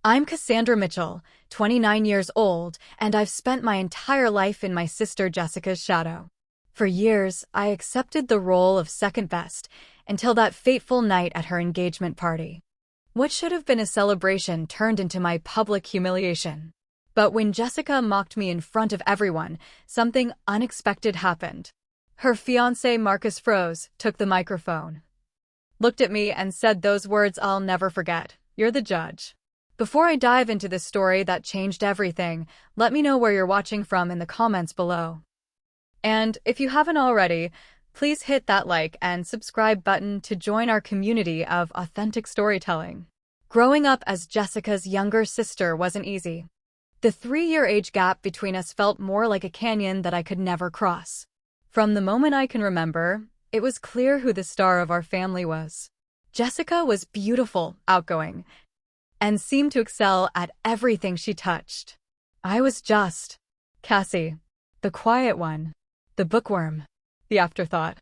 I'm Cassandra Mitchell, 29 years old, and I've spent my entire life in my sister Jessica's shadow. For years, I accepted the role of second best until that fateful night at her engagement party. What should have been a celebration turned into my public humiliation. But when Jessica mocked me in front of everyone, something unexpected happened. Her fiancé Marcus froze, took the microphone, looked at me and said those words I'll never forget. "You're the judge." Before I dive into this story that changed everything, let me know where you're watching from in the comments below. And if you haven't already, please hit that like and subscribe button to join our community of authentic storytelling. Growing up as Jessica's younger sister wasn't easy. The 3-year age gap between us felt more like a canyon that I could never cross. From the moment I can remember, it was clear who the star of our family was. Jessica was beautiful, outgoing, and seemed to excel at everything she touched. I was just Cassie, the quiet one, the bookworm, the afterthought.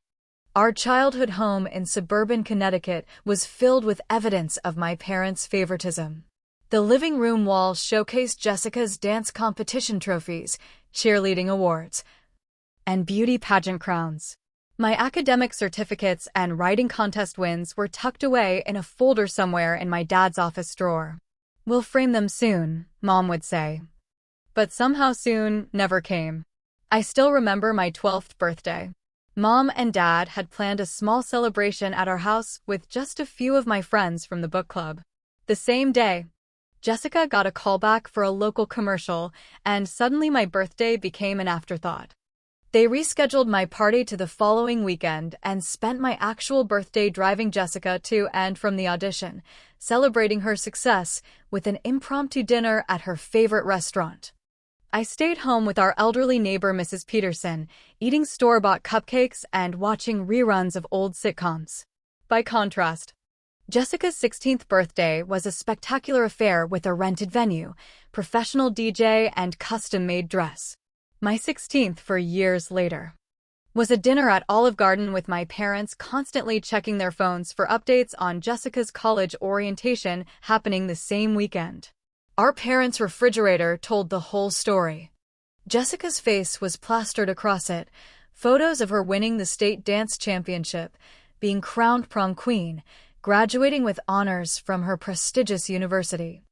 Our childhood home in suburban Connecticut was filled with evidence of my parents' favoritism. The living room walls showcased Jessica's dance competition trophies, cheerleading awards, and beauty pageant crowns. My academic certificates and writing contest wins were tucked away in a folder somewhere in my dad's office drawer. "We'll frame them soon," Mom would say. But somehow soon never came. I still remember my 12th birthday. Mom and Dad had planned a small celebration at our house with just a few of my friends from the book club. The same day, Jessica got a callback for a local commercial, and suddenly my birthday became an afterthought. They rescheduled my party to the following weekend and spent my actual birthday driving Jessica to and from the audition, celebrating her success with an impromptu dinner at her favorite restaurant. I stayed home with our elderly neighbor Mrs. Peterson, eating store-bought cupcakes and watching reruns of old sitcoms. By contrast, Jessica's 16th birthday was a spectacular affair with a rented venue, professional DJ, and custom-made dress. My 16th for years later was a dinner at Olive Garden with my parents constantly checking their phones for updates on Jessica's college orientation happening the same weekend. Our parents' refrigerator told the whole story. Jessica's face was plastered across it, photos of her winning the state dance championship, being crowned prom queen, graduating with honors from her prestigious university.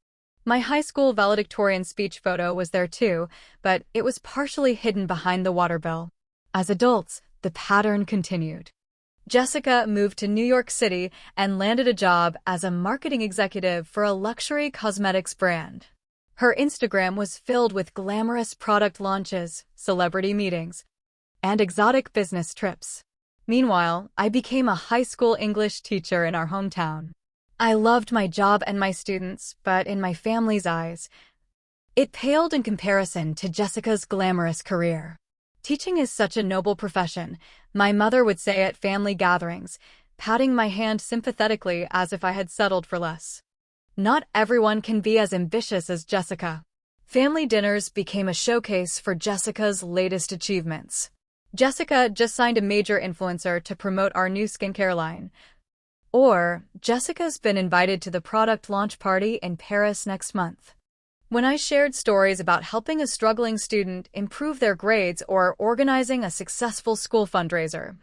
My high school valedictorian speech photo was there too, but it was partially hidden behind the water bill. As adults, the pattern continued. Jessica moved to New York City and landed a job as a marketing executive for a luxury cosmetics brand. Her Instagram was filled with glamorous product launches, celebrity meetings, and exotic business trips. Meanwhile, I became a high school English teacher in our hometown. I loved my job and my students, but in my family's eyes, it paled in comparison to Jessica's glamorous career. "Teaching is such a noble profession," my mother would say at family gatherings, patting my hand sympathetically as if I had settled for less. Not everyone can be as ambitious as Jessica. Family dinners became a showcase for Jessica's latest achievements. Jessica just signed a major influencer to promote our new skincare line. Or, Jessica's been invited to the product launch party in Paris next month. When I shared stories about helping a struggling student improve their grades or organizing a successful school fundraiser,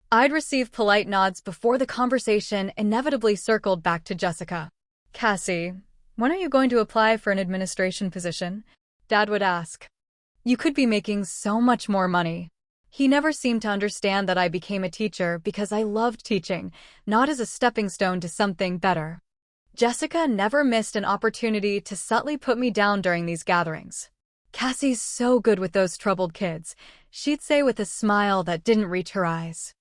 I'd receive polite nods before the conversation inevitably circled back to Jessica. "Cassie, when are you going to apply for an administration position?" Dad would ask. "You could be making so much more money." He never seemed to understand that I became a teacher because I loved teaching, not as a stepping stone to something better. Jessica never missed an opportunity to subtly put me down during these gatherings. "Cassie's so good with those troubled kids," she'd say with a smile that didn't reach her eyes.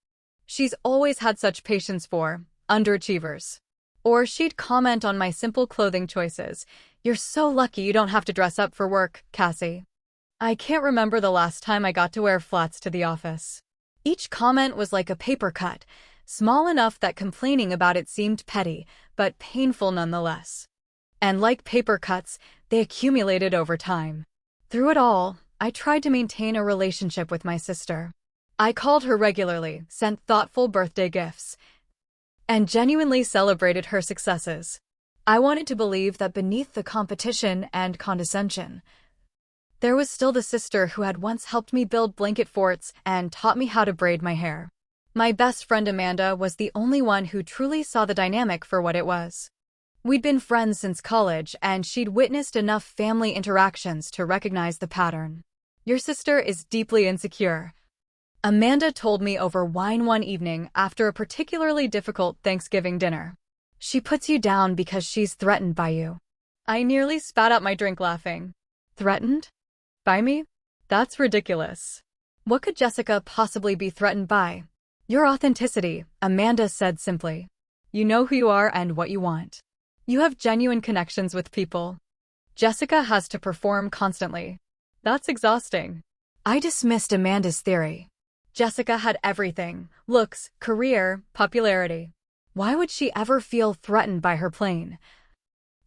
"She's always had such patience for underachievers." Or she'd comment on my simple clothing choices. "You're so lucky you don't have to dress up for work, Cassie." I can't remember the last time I got to wear flats to the office. Each comment was like a paper cut, small enough that complaining about it seemed petty, but painful nonetheless. And like paper cuts, they accumulated over time. Through it all, I tried to maintain a relationship with my sister. I called her regularly, sent thoughtful birthday gifts, and genuinely celebrated her successes. I wanted to believe that beneath the competition and condescension, there was still the sister who had once helped me build blanket forts and taught me how to braid my hair. My best friend Amanda was the only one who truly saw the dynamic for what it was. We'd been friends since college, and she'd witnessed enough family interactions to recognize the pattern. Your sister is deeply insecure, Amanda told me over wine one evening after a particularly difficult Thanksgiving dinner. She puts you down because she's threatened by you. I nearly spat out my drink laughing. Threatened? By me? That's ridiculous. What could Jessica possibly be threatened by? Your authenticity, Amanda said simply. You know who you are and what you want. You have genuine connections with people. Jessica has to perform constantly. That's exhausting. I dismissed Amanda's theory. Jessica had everything: looks, career, popularity. Why would she ever feel threatened by her plain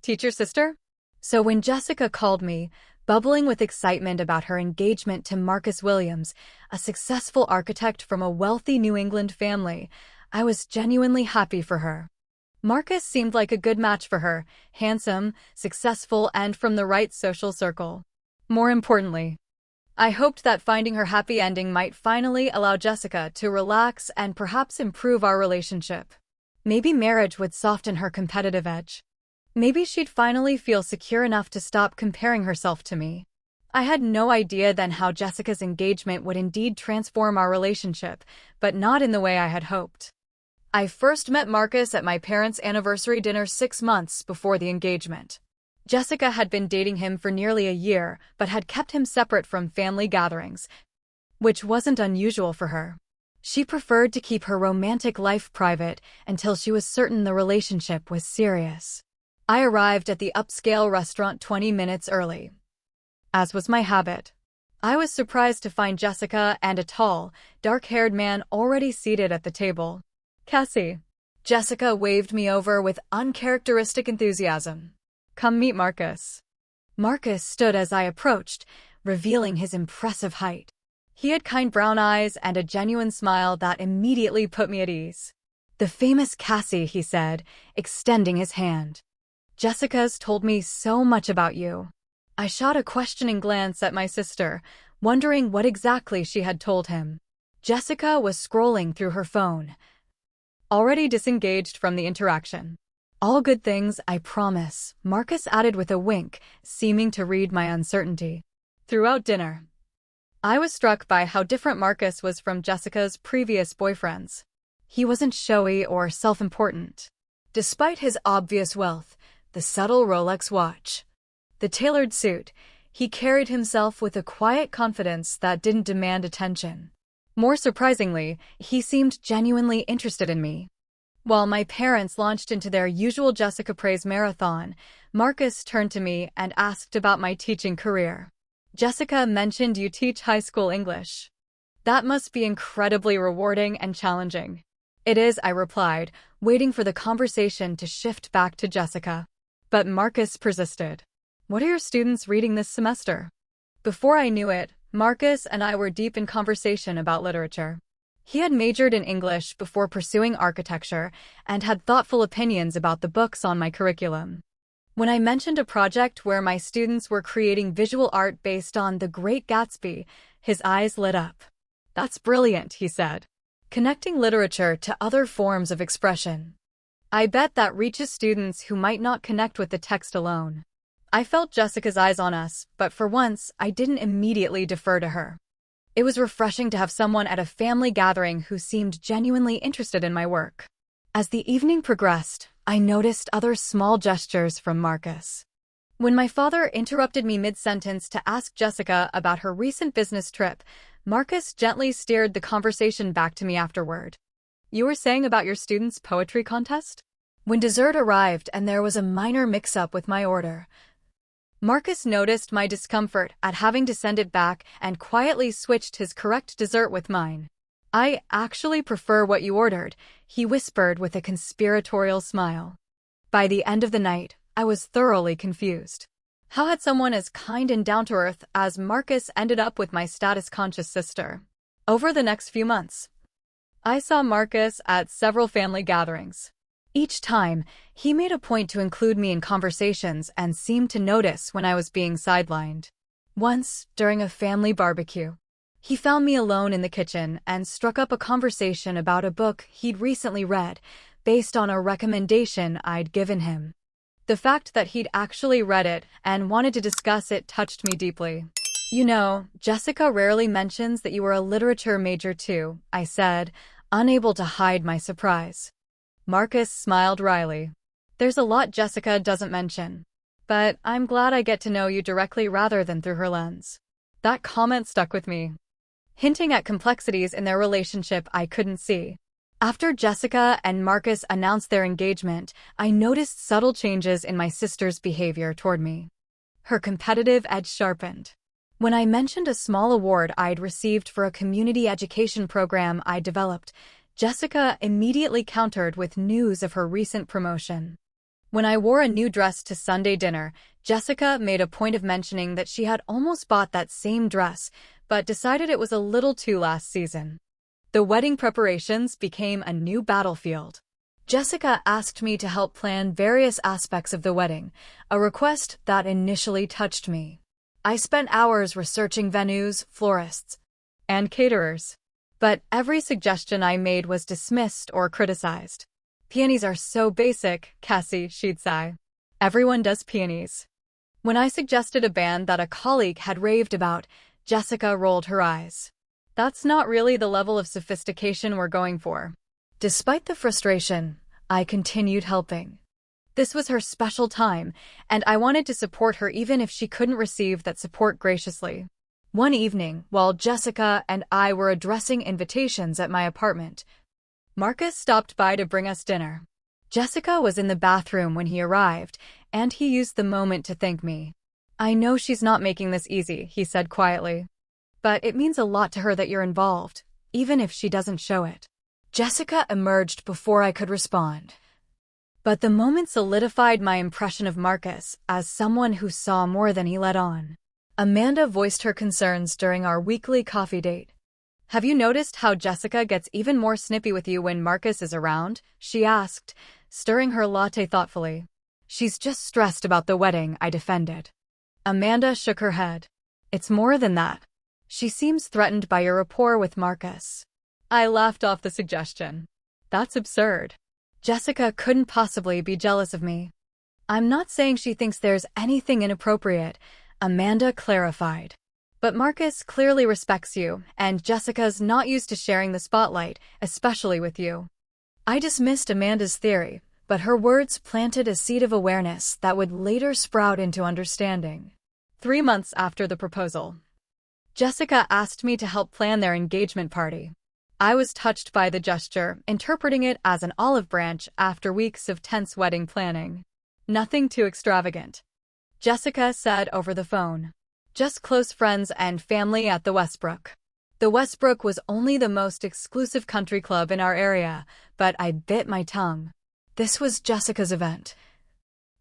teacher sister? So when Jessica called me, bubbling with excitement about her engagement to Marcus Williams, a successful architect from a wealthy New England family, I was genuinely happy for her. Marcus seemed like a good match for her, handsome, successful, and from the right social circle. More importantly, I hoped that finding her happy ending might finally allow Jessica to relax and perhaps improve our relationship. Maybe marriage would soften her competitive edge. Maybe she'd finally feel secure enough to stop comparing herself to me. I had no idea then how Jessica's engagement would indeed transform our relationship, but not in the way I had hoped. I first met Marcus at my parents' anniversary dinner 6 months before the engagement. Jessica had been dating him for nearly a year, but had kept him separate from family gatherings, which wasn't unusual for her. She preferred to keep her romantic life private until she was certain the relationship was serious. I arrived at the upscale restaurant 20 minutes early, as was my habit. I was surprised to find Jessica and a tall, dark-haired man already seated at the table. Cassie. Jessica waved me over with uncharacteristic enthusiasm. Come meet Marcus. Marcus stood as I approached, revealing his impressive height. He had kind brown eyes and a genuine smile that immediately put me at ease. The famous Cassie, he said, extending his hand. Jessica's told me so much about you. I shot a questioning glance at my sister, wondering what exactly she had told him. Jessica was scrolling through her phone, already disengaged from the interaction. All good things, I promise, Marcus added with a wink, seeming to read my uncertainty. Throughout dinner, I was struck by how different Marcus was from Jessica's previous boyfriends. He wasn't showy or self-important. Despite his obvious wealth, the subtle Rolex watch, the tailored suit, he carried himself with a quiet confidence that didn't demand attention. More surprisingly, he seemed genuinely interested in me. While my parents launched into their usual Jessica praise marathon, Marcus turned to me and asked about my teaching career. Jessica mentioned you teach high school English. That must be incredibly rewarding and challenging. It is, I replied, waiting for the conversation to shift back to Jessica. But Marcus persisted. What are your students reading this semester? Before I knew it, Marcus and I were deep in conversation about literature. He had majored in English before pursuing architecture and had thoughtful opinions about the books on my curriculum. When I mentioned a project where my students were creating visual art based on The Great Gatsby, his eyes lit up. That's brilliant, he said. Connecting literature to other forms of expression. I bet that reaches students who might not connect with the text alone. I felt Jessica's eyes on us, but for once, I didn't immediately defer to her. It was refreshing to have someone at a family gathering who seemed genuinely interested in my work. As the evening progressed, I noticed other small gestures from Marcus. When my father interrupted me mid-sentence to ask Jessica about her recent business trip, Marcus gently steered the conversation back to me afterward. You were saying about your students' poetry contest? When dessert arrived and there was a minor mix-up with my order, Marcus noticed my discomfort at having to send it back and quietly switched his correct dessert with mine. I actually prefer what you ordered, he whispered with a conspiratorial smile. By the end of the night, I was thoroughly confused. How had someone as kind and down-to-earth as Marcus ended up with my status-conscious sister? Over the next few months, I saw Marcus at several family gatherings. Each time, he made a point to include me in conversations and seemed to notice when I was being sidelined. Once, during a family barbecue, he found me alone in the kitchen and struck up a conversation about a book he'd recently read, based on a recommendation I'd given him. The fact that he'd actually read it and wanted to discuss it touched me deeply. "You know, Jessica rarely mentions that you were a literature major too," I said, unable to hide my surprise. Marcus smiled wryly. "There's a lot Jessica doesn't mention. But I'm glad I get to know you directly rather than through her lens." That comment stuck with me, hinting at complexities in their relationship I couldn't see. After Jessica and Marcus announced their engagement, I noticed subtle changes in my sister's behavior toward me. Her competitive edge sharpened. When I mentioned a small award I'd received for a community education program I developed, Jessica immediately countered with news of her recent promotion. When I wore a new dress to Sunday dinner, Jessica made a point of mentioning that she had almost bought that same dress, but decided it was a little too last season. The wedding preparations became a new battlefield. Jessica asked me to help plan various aspects of the wedding, a request that initially touched me. I spent hours researching venues, florists, and caterers. But every suggestion I made was dismissed or criticized. "Peonies are so basic, Cassie," she'd sigh. "Everyone does peonies." When I suggested a band that a colleague had raved about, Jessica rolled her eyes. "That's not really the level of sophistication we're going for." Despite the frustration, I continued helping. This was her special time, and I wanted to support her even if she couldn't receive that support graciously. One evening, while Jessica and I were addressing invitations at my apartment, Marcus stopped by to bring us dinner. Jessica was in the bathroom when he arrived, and he used the moment to thank me. "I know she's not making this easy," he said quietly. "But it means a lot to her that you're involved, even if she doesn't show it." Jessica emerged before I could respond. But the moment solidified my impression of Marcus as someone who saw more than he let on. Amanda voiced her concerns during our weekly coffee date. "Have you noticed how Jessica gets even more snippy with you when Marcus is around?" she asked, stirring her latte thoughtfully. "She's just stressed about the wedding," I defended. Amanda shook her head. "It's more than that. She seems threatened by your rapport with Marcus." I laughed off the suggestion. "That's absurd. Jessica couldn't possibly be jealous of me." "I'm not saying she thinks there's anything inappropriate," Amanda clarified. "But Marcus clearly respects you, and Jessica's not used to sharing the spotlight, especially with you." I dismissed Amanda's theory, but her words planted a seed of awareness that would later sprout into understanding. 3 months after the proposal, Jessica asked me to help plan their engagement party. I was touched by the gesture, interpreting it as an olive branch after weeks of tense wedding planning. "Nothing too extravagant," Jessica said over the phone. "Just close friends and family at the Westbrook." The Westbrook was only the most exclusive country club in our area, but I bit my tongue. This was Jessica's event.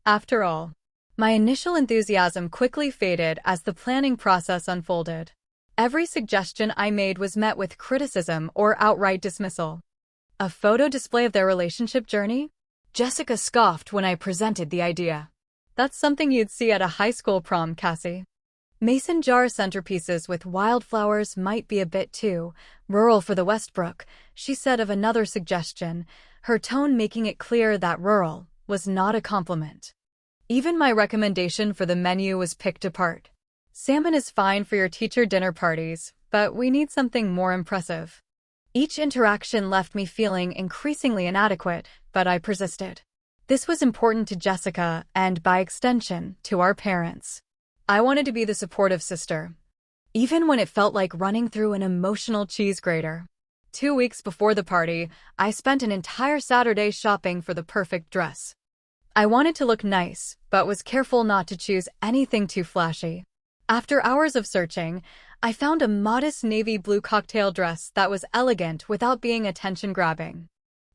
After all, my initial enthusiasm quickly faded as the planning process unfolded. Every suggestion I made was met with criticism or outright dismissal. "A photo display of their relationship journey?" Jessica scoffed when I presented the idea. "That's something you'd see at a high school prom, Cassie." "Mason jar centerpieces with wildflowers might be a bit too rural for the Westbrook," she said of another suggestion, her tone making it clear that rural was not a compliment. Even my recommendation for the menu was picked apart. "Salmon is fine for your teacher dinner parties, but we need something more impressive." Each interaction left me feeling increasingly inadequate, but I persisted. This was important to Jessica and, by extension, to our parents. I wanted to be the supportive sister, even when it felt like running through an emotional cheese grater. 2 weeks before the party, I spent an entire Saturday shopping for the perfect dress. I wanted to look nice, but was careful not to choose anything too flashy. After hours of searching, I found a modest navy blue cocktail dress that was elegant without being attention-grabbing.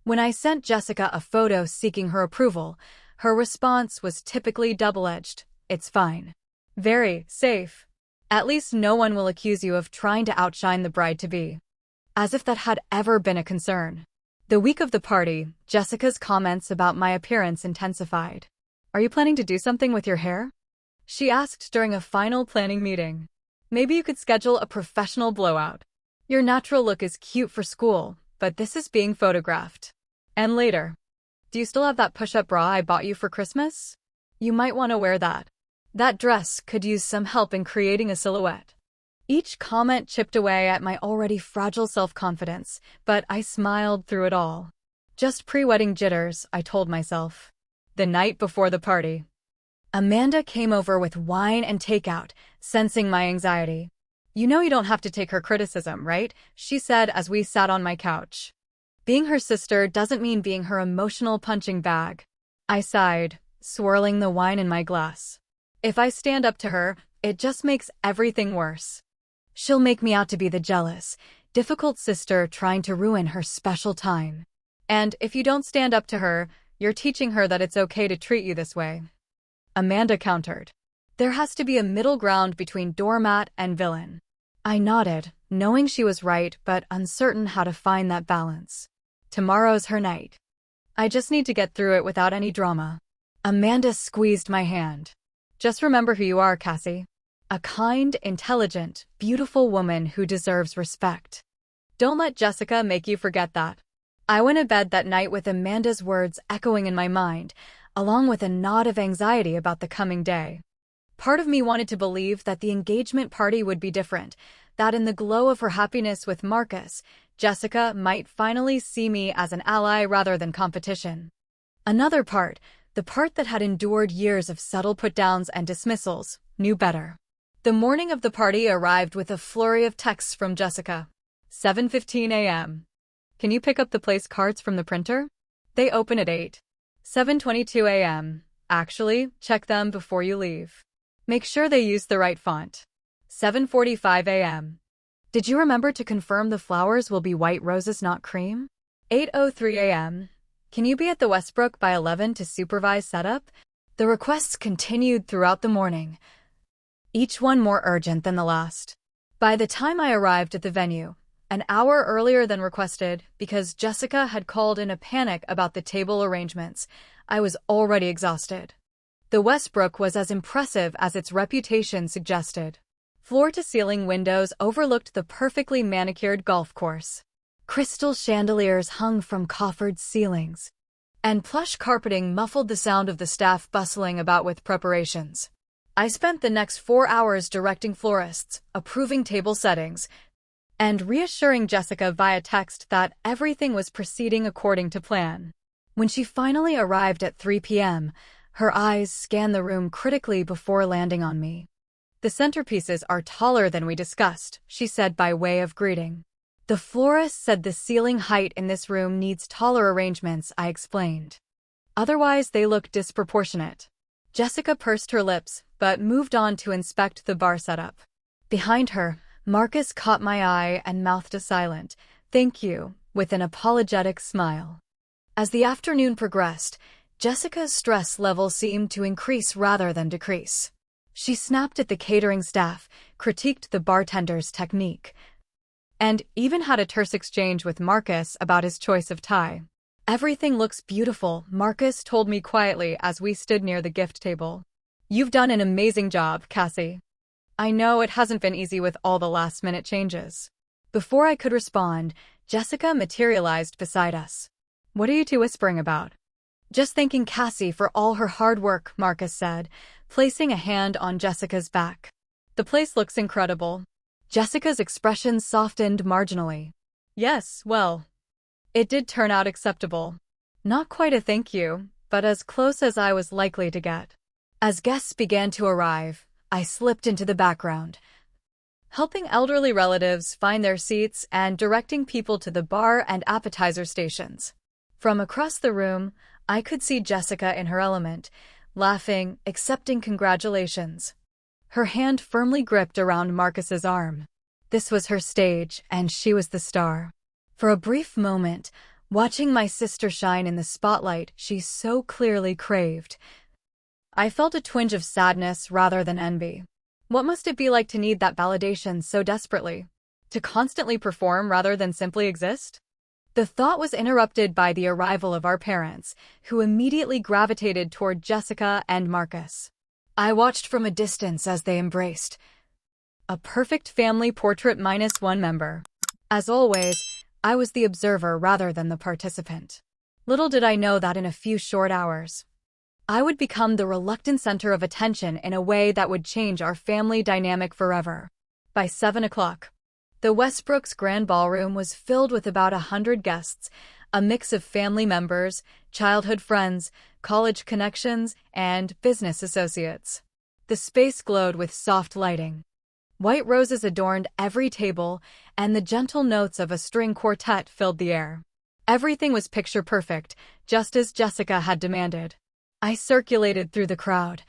When I sent Jessica a photo seeking her approval, her response was typically double-edged. "It's fine. Very safe. At least no one will accuse you of trying to outshine the bride-to-be." As if that had ever been a concern. The week of the party, Jessica's comments about my appearance intensified. Are you planning to do something with your hair? She asked during a final planning meeting. Maybe you could schedule a professional blowout. Your natural look is cute for school, but this is being photographed. And later. Do you still have that push-up bra I bought you for Christmas? You might want to wear that. That dress could use some help in creating a silhouette. Each comment chipped away at my already fragile self-confidence, but I smiled through it all. Just pre-wedding jitters, I told myself. The night before the party, Amanda came over with wine and takeout, sensing my anxiety. You know you don't have to take her criticism, right? She said as we sat on my couch. Being her sister doesn't mean being her emotional punching bag. I sighed, swirling the wine in my glass. If I stand up to her, it just makes everything worse. She'll make me out to be the jealous, difficult sister trying to ruin her special time. And if you don't stand up to her, you're teaching her that it's okay to treat you this way. Amanda countered. There has to be a middle ground between doormat and villain. I nodded, knowing she was right but uncertain how to find that balance. Tomorrow's her night. I just need to get through it without any drama. Amanda squeezed my hand. Just remember who you are, Cassie. A kind, intelligent, beautiful woman who deserves respect. Don't let Jessica make you forget that. I went to bed that night with Amanda's words echoing in my mind, along with a nod of anxiety about the coming day. Part of me wanted to believe that the engagement party would be different, that in the glow of her happiness with Marcus, Jessica might finally see me as an ally rather than competition. Another part, the part that had endured years of subtle put-downs and dismissals, knew better. The morning of the party arrived with a flurry of texts from Jessica. 7:15 a.m. Can you pick up the place cards from the printer? They open at 8. 7:22 a.m. Actually, check them before you leave. Make sure they use the right font. 7:45 a.m. Did you remember to confirm the flowers will be white roses, not cream? 8:03 a.m. Can you be at the Westbrook by 11 to supervise setup? The requests continued throughout the morning, each one more urgent than the last. By the time I arrived at the venue, an hour earlier than requested, because Jessica had called in a panic about the table arrangements, I was already exhausted. The Westbrook was as impressive as its reputation suggested. Floor-to-ceiling windows overlooked the perfectly manicured golf course. Crystal chandeliers hung from coffered ceilings, and plush carpeting muffled the sound of the staff bustling about with preparations. I spent the next 4 hours directing florists, approving table settings, and reassuring Jessica via text that everything was proceeding according to plan. When she finally arrived at 3 p.m., her eyes scanned the room critically before landing on me. The centerpieces are taller than we discussed, she said by way of greeting. The florist said the ceiling height in this room needs taller arrangements, I explained. Otherwise, they look disproportionate. Jessica pursed her lips, but moved on to inspect the bar setup. Behind her, Marcus caught my eye and mouthed a silent, "Thank you," with an apologetic smile. As the afternoon progressed, Jessica's stress level seemed to increase rather than decrease. She snapped at the catering staff, critiqued the bartender's technique, and even had a terse exchange with Marcus about his choice of tie. "Everything looks beautiful," Marcus told me quietly as we stood near the gift table. "You've done an amazing job, Cassie." I know it hasn't been easy with all the last-minute changes. Before I could respond, Jessica materialized beside us. "What are you two whispering about?" "Just thanking Cassie for all her hard work," Marcus said, placing a hand on Jessica's back. "The place looks incredible." Jessica's expression softened marginally. "Yes, well, it did turn out acceptable. Not quite a thank you, but as close as I was likely to get." As guests began to arrive, I slipped into the background, helping elderly relatives find their seats and directing people to the bar and appetizer stations. From across the room, I could see Jessica in her element, laughing, accepting congratulations. Her hand firmly gripped around Marcus's arm. This was her stage, and she was the star. For a brief moment, watching my sister shine in the spotlight she so clearly craved, I felt a twinge of sadness rather than envy. What must it be like to need that validation so desperately? To constantly perform rather than simply exist? The thought was interrupted by the arrival of our parents, who immediately gravitated toward Jessica and Marcus. I watched from a distance as they embraced. A perfect family portrait minus one member. As always, I was the observer rather than the participant. Little did I know that in a few short hours, I would become the reluctant center of attention in a way that would change our family dynamic forever. By 7 o'clock, the Westbrook's Grand Ballroom was filled with about 100 guests, a mix of family members, childhood friends, college connections, and business associates. The space glowed with soft lighting. White roses adorned every table, and the gentle notes of a string quartet filled the air. Everything was picture-perfect, just as Jessica had demanded. I circulated through the crowd,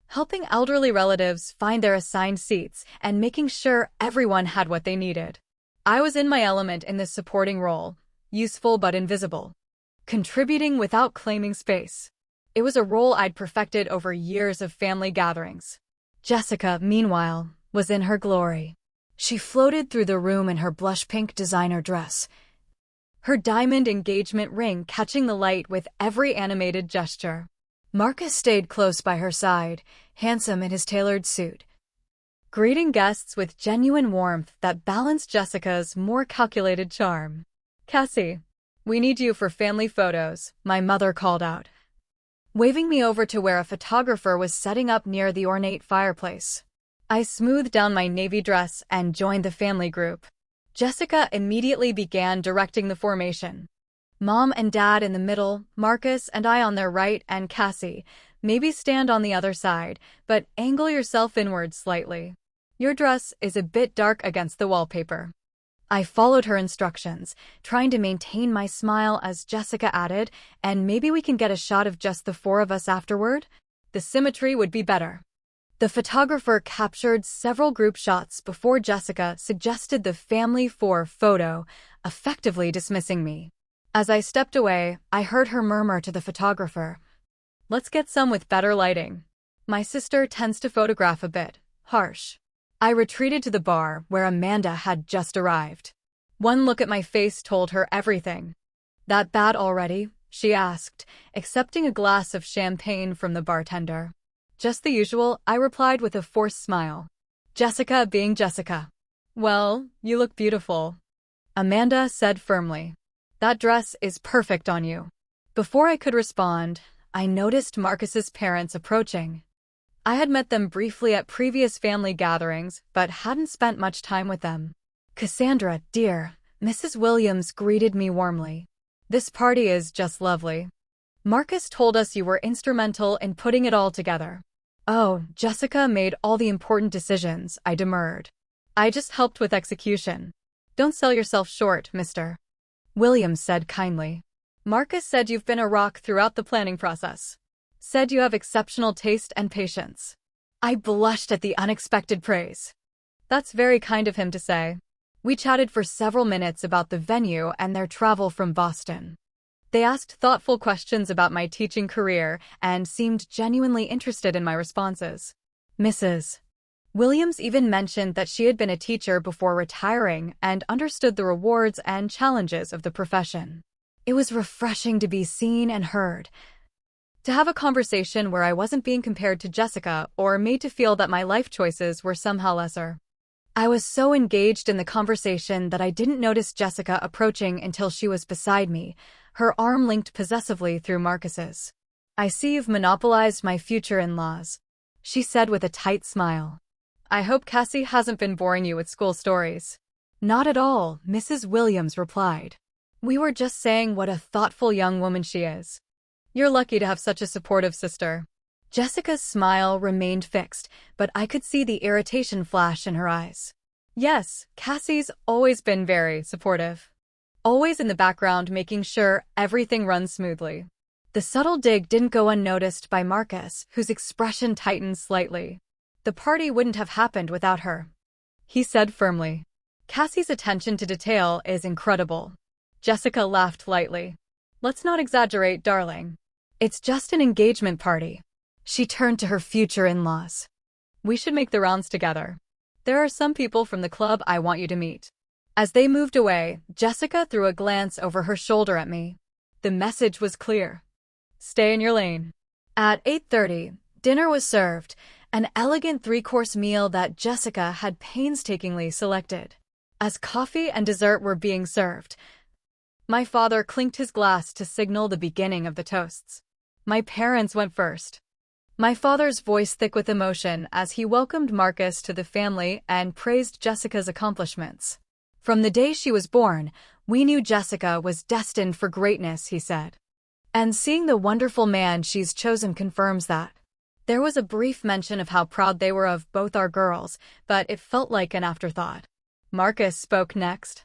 helping elderly relatives find their assigned seats and making sure everyone had what they needed. I was in my element in this supporting role, useful but invisible, contributing without claiming space. It was a role I'd perfected over years of family gatherings. Jessica, meanwhile, was in her glory. She floated through the room in her blush-pink designer dress, her diamond engagement ring catching the light with every animated gesture. Marcus stayed close by her side, handsome in his tailored suit, greeting guests with genuine warmth that balanced Jessica's more calculated charm. "Cassie, we need you for family photos," my mother called out, waving me over to where a photographer was setting up near the ornate fireplace. I smoothed down my navy dress and joined the family group. Jessica immediately began directing the formation. Mom and Dad in the middle, Marcus and I on their right, and Cassie, maybe stand on the other side, but angle yourself inward slightly. Your dress is a bit dark against the wallpaper. I followed her instructions, trying to maintain my smile as Jessica added, and maybe we can get a shot of just the four of us afterward? The symmetry would be better. The photographer captured several group shots before Jessica suggested the family four photo, effectively dismissing me. As I stepped away, I heard her murmur to the photographer, "Let's get some with better lighting. My sister tends to photograph a bit harsh." I retreated to the bar where Amanda had just arrived. One look at my face told her everything. "That bad already?" she asked, accepting a glass of champagne from the bartender. "Just the usual," I replied with a forced smile. Jessica being Jessica. "Well, you look beautiful," Amanda said firmly. "That dress is perfect on you." Before I could respond, I noticed Marcus's parents approaching. I had met them briefly at previous family gatherings, but hadn't spent much time with them. "Cassandra, dear," Mrs. Williams greeted me warmly. "This party is just lovely. Marcus told us you were instrumental in putting it all together." "Oh, Jessica made all the important decisions," I demurred. "I just helped with execution." "Don't sell yourself short, Mr. Williams said kindly. "Marcus said you've been a rock throughout the planning process. Said you have exceptional taste and patience." I blushed at the unexpected praise. "That's very kind of him to say." We chatted for several minutes about the venue and their travel from Boston. They asked thoughtful questions about my teaching career and seemed genuinely interested in my responses. Mrs. Williams even mentioned that she had been a teacher before retiring and understood the rewards and challenges of the profession. It was refreshing to be seen and heard, to have a conversation where I wasn't being compared to Jessica or made to feel that my life choices were somehow lesser. I was so engaged in the conversation that I didn't notice Jessica approaching until she was beside me, her arm linked possessively through Marcus's. "I see you've monopolized my future in-laws," she said with a tight smile. "I hope Cassie hasn't been boring you with school stories." "Not at all," Mrs. Williams replied. "We were just saying what a thoughtful young woman she is." "You're lucky to have such a supportive sister." Jessica's smile remained fixed, but I could see the irritation flash in her eyes. "Yes, Cassie's always been very supportive. Always in the background making sure everything runs smoothly." The subtle dig didn't go unnoticed by Marcus, whose expression tightened slightly. "The party wouldn't have happened without her," he said firmly. "Cassie's attention to detail is incredible." Jessica laughed lightly. "Let's not exaggerate, darling. It's just an engagement party." She turned to her future in-laws. "We should make the rounds together. There are some people from the club I want you to meet." As they moved away, Jessica threw a glance over her shoulder at me. The message was clear. Stay in your lane. At 8:30, dinner was served, an elegant three-course meal that Jessica had painstakingly selected. As coffee and dessert were being served, my father clinked his glass to signal the beginning of the toasts. My parents went first. My father's voice thick with emotion as he welcomed Marcus to the family and praised Jessica's accomplishments. From the day she was born, we knew Jessica was destined for greatness, he said. And seeing the wonderful man she's chosen confirms that. There was a brief mention of how proud they were of both our girls, but it felt like an afterthought. Marcus spoke next.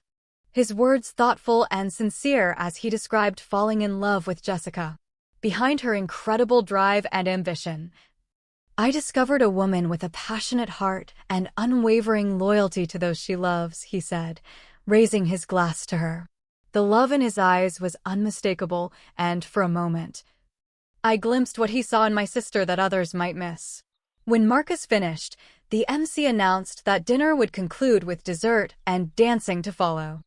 His words thoughtful and sincere as he described falling in love with Jessica. Behind her incredible drive and ambition, I discovered a woman with a passionate heart and unwavering loyalty to those she loves, he said, raising his glass to her. The love in his eyes was unmistakable, and for a moment, I glimpsed what he saw in my sister that others might miss. When Marcus finished, the MC announced that dinner would conclude with dessert and dancing to follow.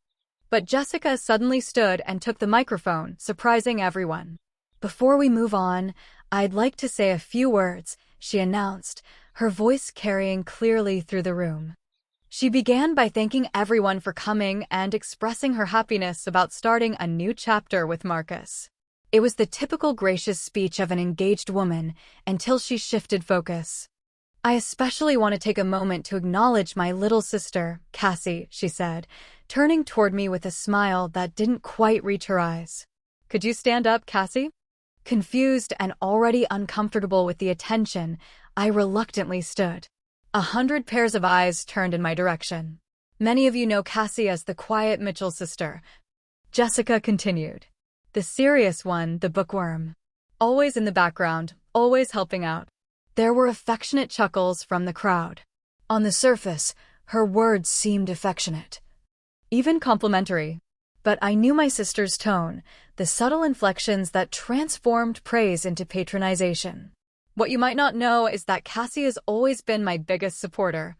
But Jessica suddenly stood and took the microphone, surprising everyone. Before we move on, I'd like to say a few words, she announced, her voice carrying clearly through the room. She began by thanking everyone for coming and expressing her happiness about starting a new chapter with Marcus. It was the typical gracious speech of an engaged woman until she shifted focus. I especially want to take a moment to acknowledge my little sister, Cassie, she said, turning toward me with a smile that didn't quite reach her eyes. Could you stand up, Cassie? Confused and already uncomfortable with the attention, I reluctantly stood. 100 pairs of eyes turned in my direction. Many of you know Cassie as the quiet Mitchell sister. Jessica continued. The serious one, the bookworm. Always in the background, always helping out. There were affectionate chuckles from the crowd. On the surface, her words seemed affectionate, even complimentary. But I knew my sister's tone, the subtle inflections that transformed praise into patronization. What you might not know is that Cassie has always been my biggest supporter.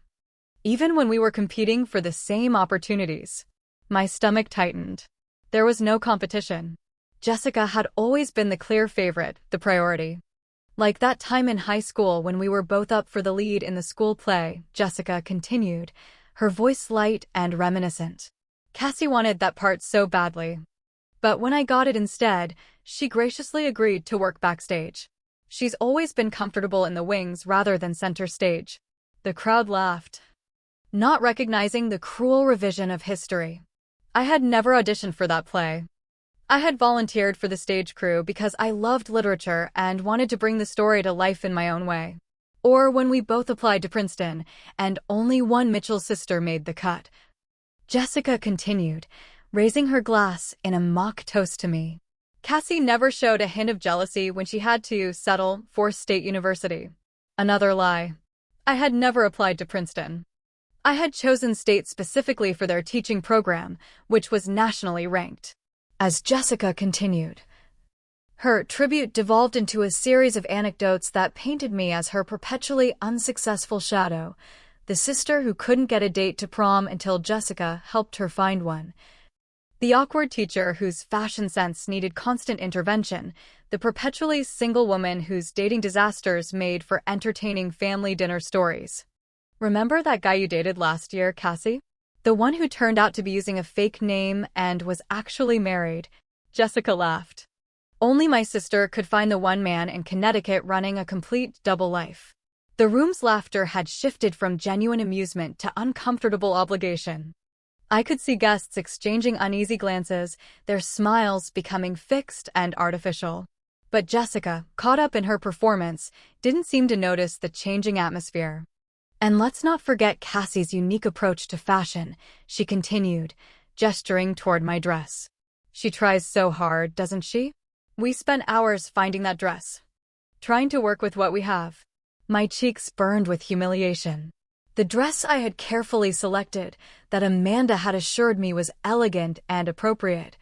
Even when we were competing for the same opportunities. My stomach tightened. There was no competition. Jessica had always been the clear favorite, the priority. Like that time in high school when we were both up for the lead in the school play, Jessica continued, her voice light and reminiscent. Cassie wanted that part so badly. But when I got it instead, she graciously agreed to work backstage. She's always been comfortable in the wings rather than center stage. The crowd laughed, not recognizing the cruel revision of history. I had never auditioned for that play. I had volunteered for the stage crew because I loved literature and wanted to bring the story to life in my own way. Or when we both applied to Princeton, and only one Mitchell sister made the cut. Jessica continued, raising her glass in a mock toast to me. Cassie never showed a hint of jealousy when she had to settle for State University. Another lie. I had never applied to Princeton. I had chosen State specifically for their teaching program, which was nationally ranked. As Jessica continued, her tribute devolved into a series of anecdotes that painted me as her perpetually unsuccessful shadow, the sister who couldn't get a date to prom until Jessica helped her find one. The awkward teacher whose fashion sense needed constant intervention, the perpetually single woman whose dating disasters made for entertaining family dinner stories. Remember that guy you dated last year, Cassie? The one who turned out to be using a fake name and was actually married. Jessica laughed. Only my sister could find the one man in Connecticut running a complete double life. The room's laughter had shifted from genuine amusement to uncomfortable obligation. I could see guests exchanging uneasy glances, their smiles becoming fixed and artificial. But Jessica, caught up in her performance, didn't seem to notice the changing atmosphere. And let's not forget Cassie's unique approach to fashion, she continued, gesturing toward my dress. She tries so hard, doesn't she? We spent hours finding that dress, trying to work with what we have. My cheeks burned with humiliation. The dress I had carefully selected, that Amanda had assured me was elegant and appropriate,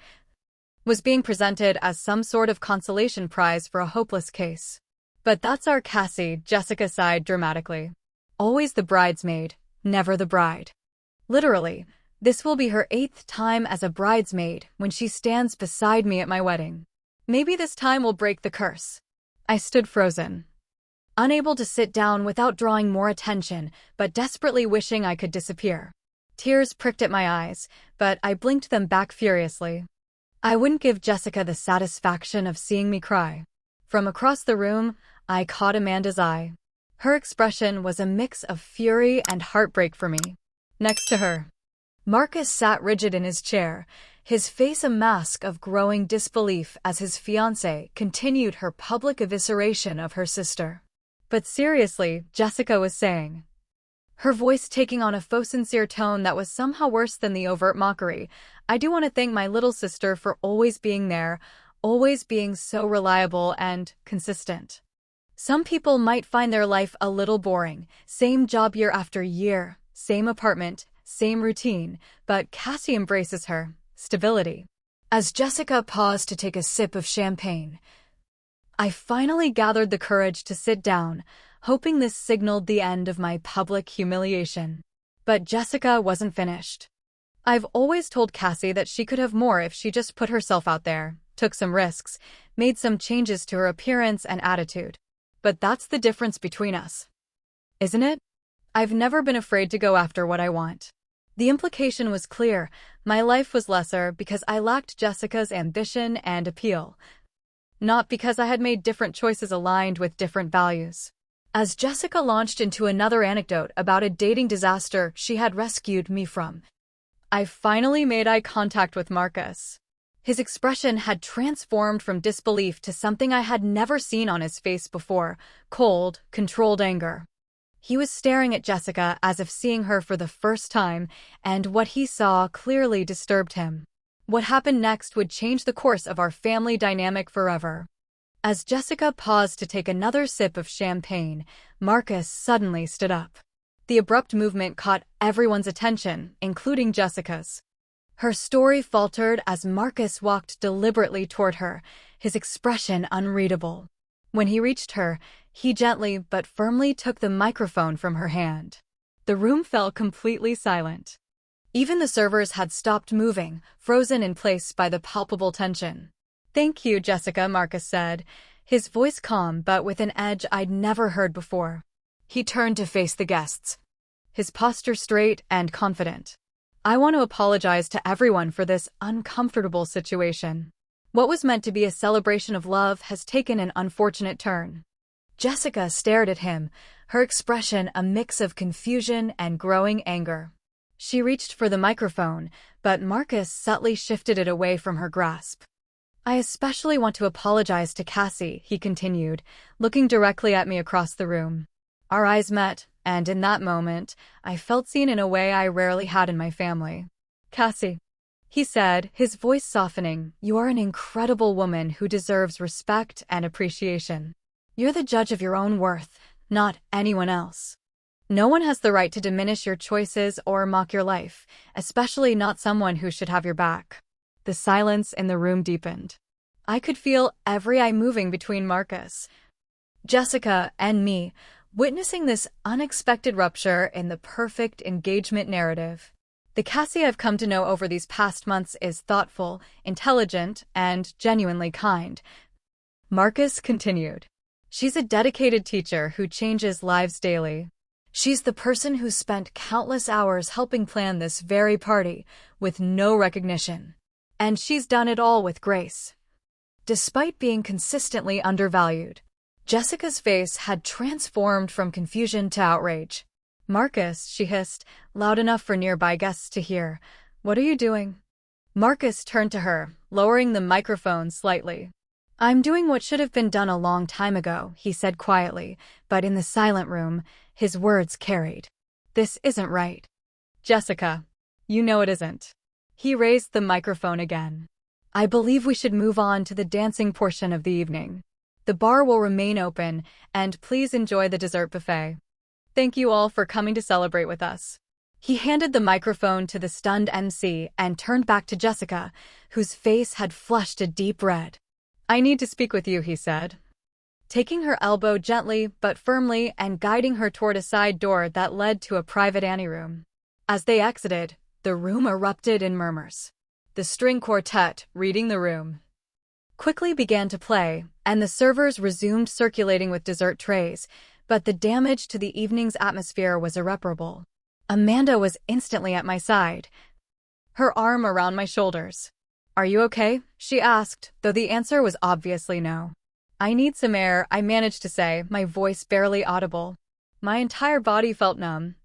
was being presented as some sort of consolation prize for a hopeless case. But that's our Cassie, Jessica sighed dramatically. Always the bridesmaid, never the bride. Literally, This will be her 8th time as a bridesmaid when she stands beside me at my wedding. Maybe this time will break the curse. I stood frozen, unable to sit down without drawing more attention, but desperately wishing I could disappear. Tears pricked at my eyes, but I blinked them back furiously. I wouldn't give Jessica the satisfaction of seeing me cry. From across the room, I caught Amanda's eye. Her expression was a mix of fury and heartbreak for me. Next to her, Marcus sat rigid in his chair, his face a mask of growing disbelief as his fiancée continued her public evisceration of her sister. But seriously, Jessica was saying, her voice taking on a faux sincere tone that was somehow worse than the overt mockery, I do want to thank my little sister for always being there, always being so reliable and consistent. Some people might find their life a little boring, same job year after year, same apartment, same routine, but Cassie embraces her stability. As Jessica paused to take a sip of champagne, I finally gathered the courage to sit down, hoping this signaled the end of my public humiliation. But Jessica wasn't finished. I've always told Cassie that she could have more if she just put herself out there, took some risks, made some changes to her appearance and attitude. But that's the difference between us, isn't it? I've never been afraid to go after what I want. The implication was clear. My life was lesser because I lacked Jessica's ambition and appeal, not because I had made different choices aligned with different values. As Jessica launched into another anecdote about a dating disaster she had rescued me from, I finally made eye contact with Marcus. His expression had transformed from disbelief to something I had never seen on his face before, cold, controlled anger. He was staring at Jessica as if seeing her for the first time, and what he saw clearly disturbed him. What happened next would change the course of our family dynamic forever. As Jessica paused to take another sip of champagne, Marcus suddenly stood up. The abrupt movement caught everyone's attention, including Jessica's. Her story faltered as Marcus walked deliberately toward her, his expression unreadable. When he reached her, he gently but firmly took the microphone from her hand. The room fell completely silent. Even the servers had stopped moving, frozen in place by the palpable tension. "Thank you, Jessica," Marcus said, his voice calm but with an edge I'd never heard before. He turned to face the guests, his posture straight and confident. "I want to apologize to everyone for this uncomfortable situation. What was meant to be a celebration of love has taken an unfortunate turn." Jessica stared at him, her expression a mix of confusion and growing anger. She reached for the microphone, but Marcus subtly shifted it away from her grasp. "I especially want to apologize to Cassie," he continued, looking directly at me across the room. Our eyes met, and in that moment, I felt seen in a way I rarely had in my family. "Cassie," he said, his voice softening, "you are an incredible woman who deserves respect and appreciation. You're the judge of your own worth, not anyone else. No one has the right to diminish your choices or mock your life, especially not someone who should have your back." The silence in the room deepened. I could feel every eye moving between Marcus, Jessica, and me, witnessing this unexpected rupture in the perfect engagement narrative. The Cassie I've come to know over these past months is thoughtful, intelligent, and genuinely kind, Marcus continued. She's a dedicated teacher who changes lives daily. She's the person who spent countless hours helping plan this very party, with no recognition. And she's done it all with grace, despite being consistently undervalued. Jessica's face had transformed from confusion to outrage. "Marcus," she hissed, loud enough for nearby guests to hear, "what are you doing?" Marcus turned to her, lowering the microphone slightly. "I'm doing what should have been done a long time ago," he said quietly, but in the silent room, his words carried. "This isn't right." "Jessica, you know it isn't." He raised the microphone again. "I believe we should move on to the dancing portion of the evening. The bar will remain open, and please enjoy the dessert buffet. Thank you all for coming to celebrate with us." He handed the microphone to the stunned MC and turned back to Jessica, whose face had flushed a deep red. "I need to speak with you," he said, taking her elbow gently but firmly and guiding her toward a side door that led to a private anteroom. As they exited, the room erupted in murmurs. The string quartet, Reading the Room, quickly began to play, and the servers resumed circulating with dessert trays, but the damage to the evening's atmosphere was irreparable. Amanda was instantly at my side, her arm around my shoulders. "Are you okay?" she asked, though the answer was obviously no. "I need some air," I managed to say, my voice barely audible. My entire body felt numb,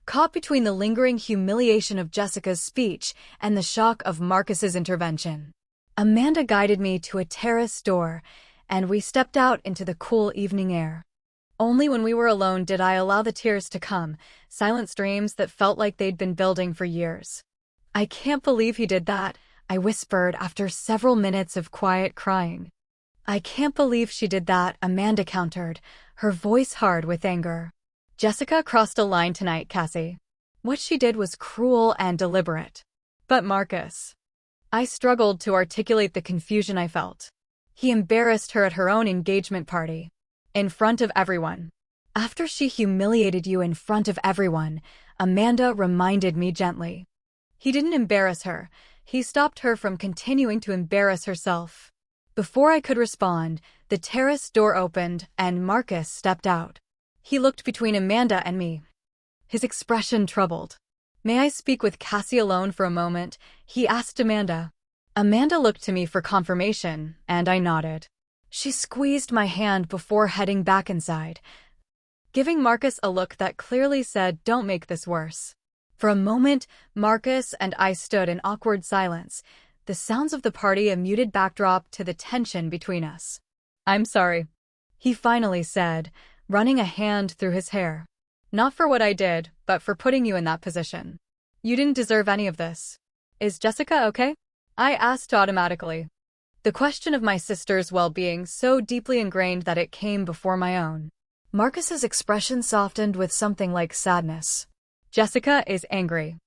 caught between the lingering humiliation of Jessica's speech and the shock of Marcus's intervention. Amanda guided me to a terrace door, and we stepped out into the cool evening air. Only when we were alone did I allow the tears to come, silent streams that felt like they'd been building for years. "I can't believe he did that," I whispered after several minutes of quiet crying. "I can't believe she did that," Amanda countered, her voice hard with anger. "Jessica crossed a line tonight, Cassie. What she did was cruel and deliberate." "But Marcus..." I struggled to articulate the confusion I felt. "He embarrassed her at her own engagement party. In front of everyone." "After she humiliated you in front of everyone," Amanda reminded me gently. "He didn't embarrass her. He stopped her from continuing to embarrass herself." Before I could respond, the terrace door opened and Marcus stepped out. He looked between Amanda and me, his expression troubled. "May I speak with Cassie alone for a moment?" he asked Amanda. Amanda looked to me for confirmation, and I nodded. She squeezed my hand before heading back inside, giving Marcus a look that clearly said, "Don't make this worse." For a moment, Marcus and I stood in awkward silence, the sounds of the party a muted backdrop to the tension between us. "I'm sorry," he finally said, running a hand through his hair. "Not for what I did, but for putting you in that position. You didn't deserve any of this." "Is Jessica okay?" I asked automatically, the question of my sister's well-being so deeply ingrained that it came before my own. Marcus's expression softened with something like sadness. "Jessica is angry.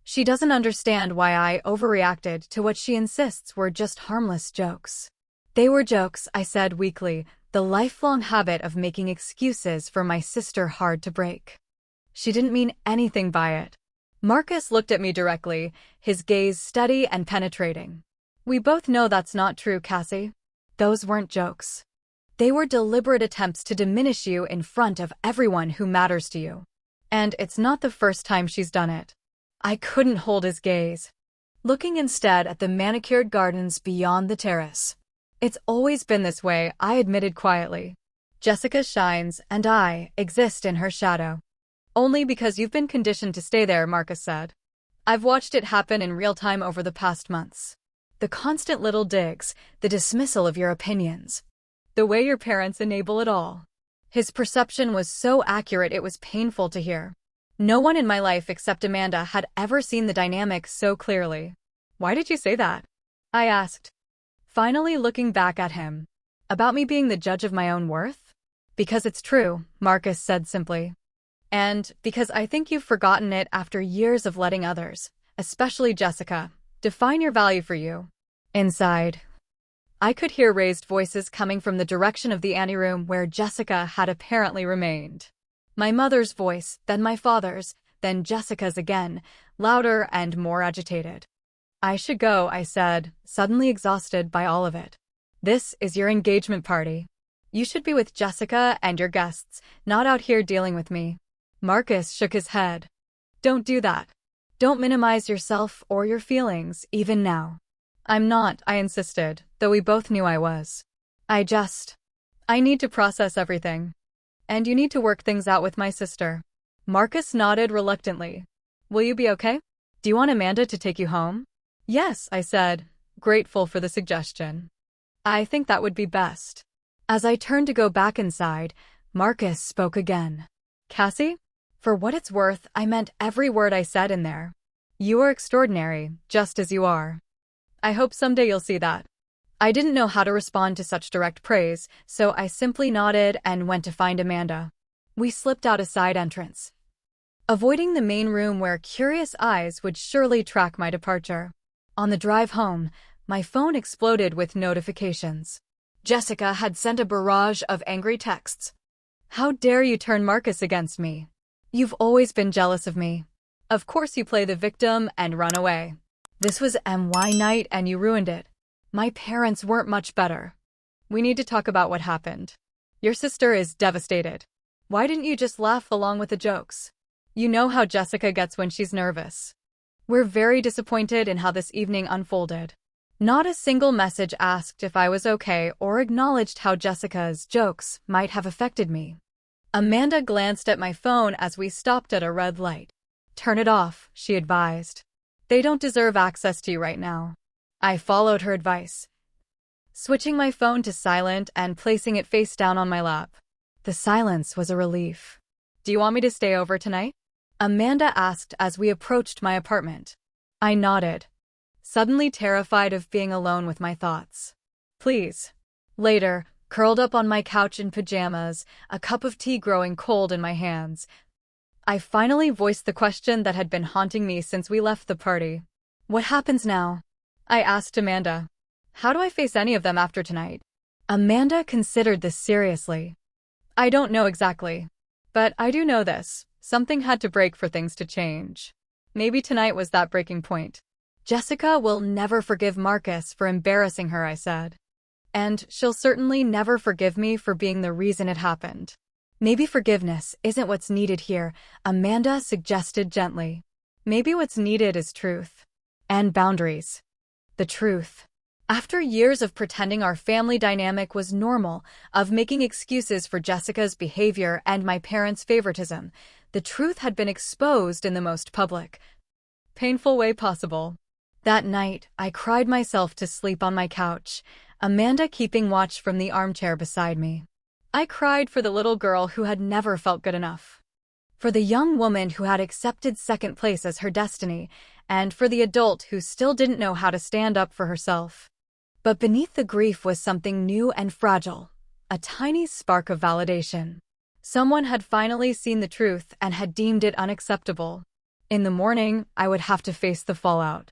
She doesn't understand why I overreacted to what she insists were just harmless jokes." "They were jokes," I said weakly, the lifelong habit of making excuses for my sister hard to break. "She didn't mean anything by it." Marcus looked at me directly, his gaze steady and penetrating. "We both know that's not true, Cassie. Those weren't jokes. They were deliberate attempts to diminish you in front of everyone who matters to you. And it's not the first time she's done it." I couldn't hold his gaze, looking instead at the manicured gardens beyond the terrace. "It's always been this way," I admitted quietly. "Jessica shines, and I exist in her shadow." "Only because you've been conditioned to stay there," Marcus said. "I've watched it happen in real time over the past months. The constant little digs, the dismissal of your opinions, the way your parents enable it all." His perception was so accurate it was painful to hear. No one in my life except Amanda had ever seen the dynamic so clearly. "Why did you say that?" I asked, finally looking back at him. "About me being the judge of my own worth?" "Because it's true," Marcus said simply. "And because I think you've forgotten it after years of letting others, especially Jessica, define your value for you." Inside, I could hear raised voices coming from the direction of the anteroom where Jessica had apparently remained. My mother's voice, then my father's, then Jessica's again, louder and more agitated. "I should go," I said, suddenly exhausted by all of it. "This is your engagement party. You should be with Jessica and your guests, not out here dealing with me." Marcus shook his head. "Don't do that. Don't minimize yourself or your feelings, even now." "I'm not," I insisted, though we both knew I was. I need to process everything. And you need to work things out with my sister." Marcus nodded reluctantly. "Will you be okay? Do you want Amanda to take you home?" "Yes," I said, grateful for the suggestion. "I think that would be best." As I turned to go back inside, Marcus spoke again. "Cassie, for what it's worth, I meant every word I said in there. You are extraordinary, just as you are. I hope someday you'll see that." I didn't know how to respond to such direct praise, so I simply nodded and went to find Amanda. We slipped out a side entrance, avoiding the main room where curious eyes would surely track my departure. On the drive home, my phone exploded with notifications. Jessica had sent a barrage of angry texts. "How dare you turn Marcus against me? You've always been jealous of me. Of course you play the victim and run away. This was MY night and you ruined it. My parents weren't much better. We need to talk about what happened. Your sister is devastated. Why didn't you just laugh along with the jokes? You know how Jessica gets when she's nervous. We're very disappointed in how this evening unfolded. Not a single message asked if I was okay or acknowledged how Jessica's jokes might have affected me. Amanda glanced at my phone as we stopped at a red light. Turn it off, she advised. They don't deserve access to you right now. I followed her advice, switching my phone to silent and placing it face down on my lap. The silence was a relief. Do you want me to stay over tonight? Amanda asked as we approached my apartment. I nodded, suddenly terrified of being alone with my thoughts. Please. Later, curled up on my couch in pajamas, a cup of tea growing cold in my hands, I finally voiced the question that had been haunting me since we left the party. What happens now? I asked Amanda. How do I face any of them after tonight? Amanda considered this seriously. I don't know exactly. But I do know this. Something had to break for things to change. Maybe tonight was that breaking point. Jessica will never forgive Marcus for embarrassing her, I said. And she'll certainly never forgive me for being the reason it happened. Maybe forgiveness isn't what's needed here, Amanda suggested gently. Maybe what's needed is truth. And boundaries. The truth. After years of pretending our family dynamic was normal, of making excuses for Jessica's behavior and my parents' favoritism, the truth had been exposed in the most public, painful way possible. That night, I cried myself to sleep on my couch, Amanda keeping watch from the armchair beside me. I cried for the little girl who had never felt good enough, for the young woman who had accepted second place as her destiny, and for the adult who still didn't know how to stand up for herself. But beneath the grief was something new and fragile, a tiny spark of validation. Someone had finally seen the truth and had deemed it unacceptable. In the morning, I would have to face the fallout.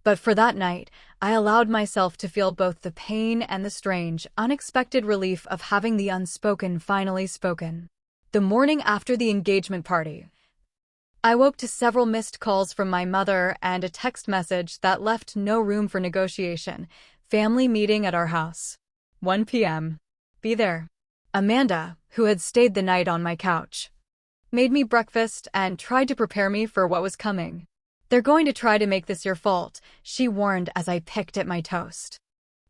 But for that night, I allowed myself to feel both the pain and the strange, unexpected relief of having the unspoken finally spoken. The morning after the engagement party, I woke to several missed calls from my mother and a text message that left no room for negotiation. Family meeting at our house. 1 p.m. Be there. Amanda, who had stayed the night on my couch, made me breakfast and tried to prepare me for what was coming. They're going to try to make this your fault, she warned as I picked at my toast.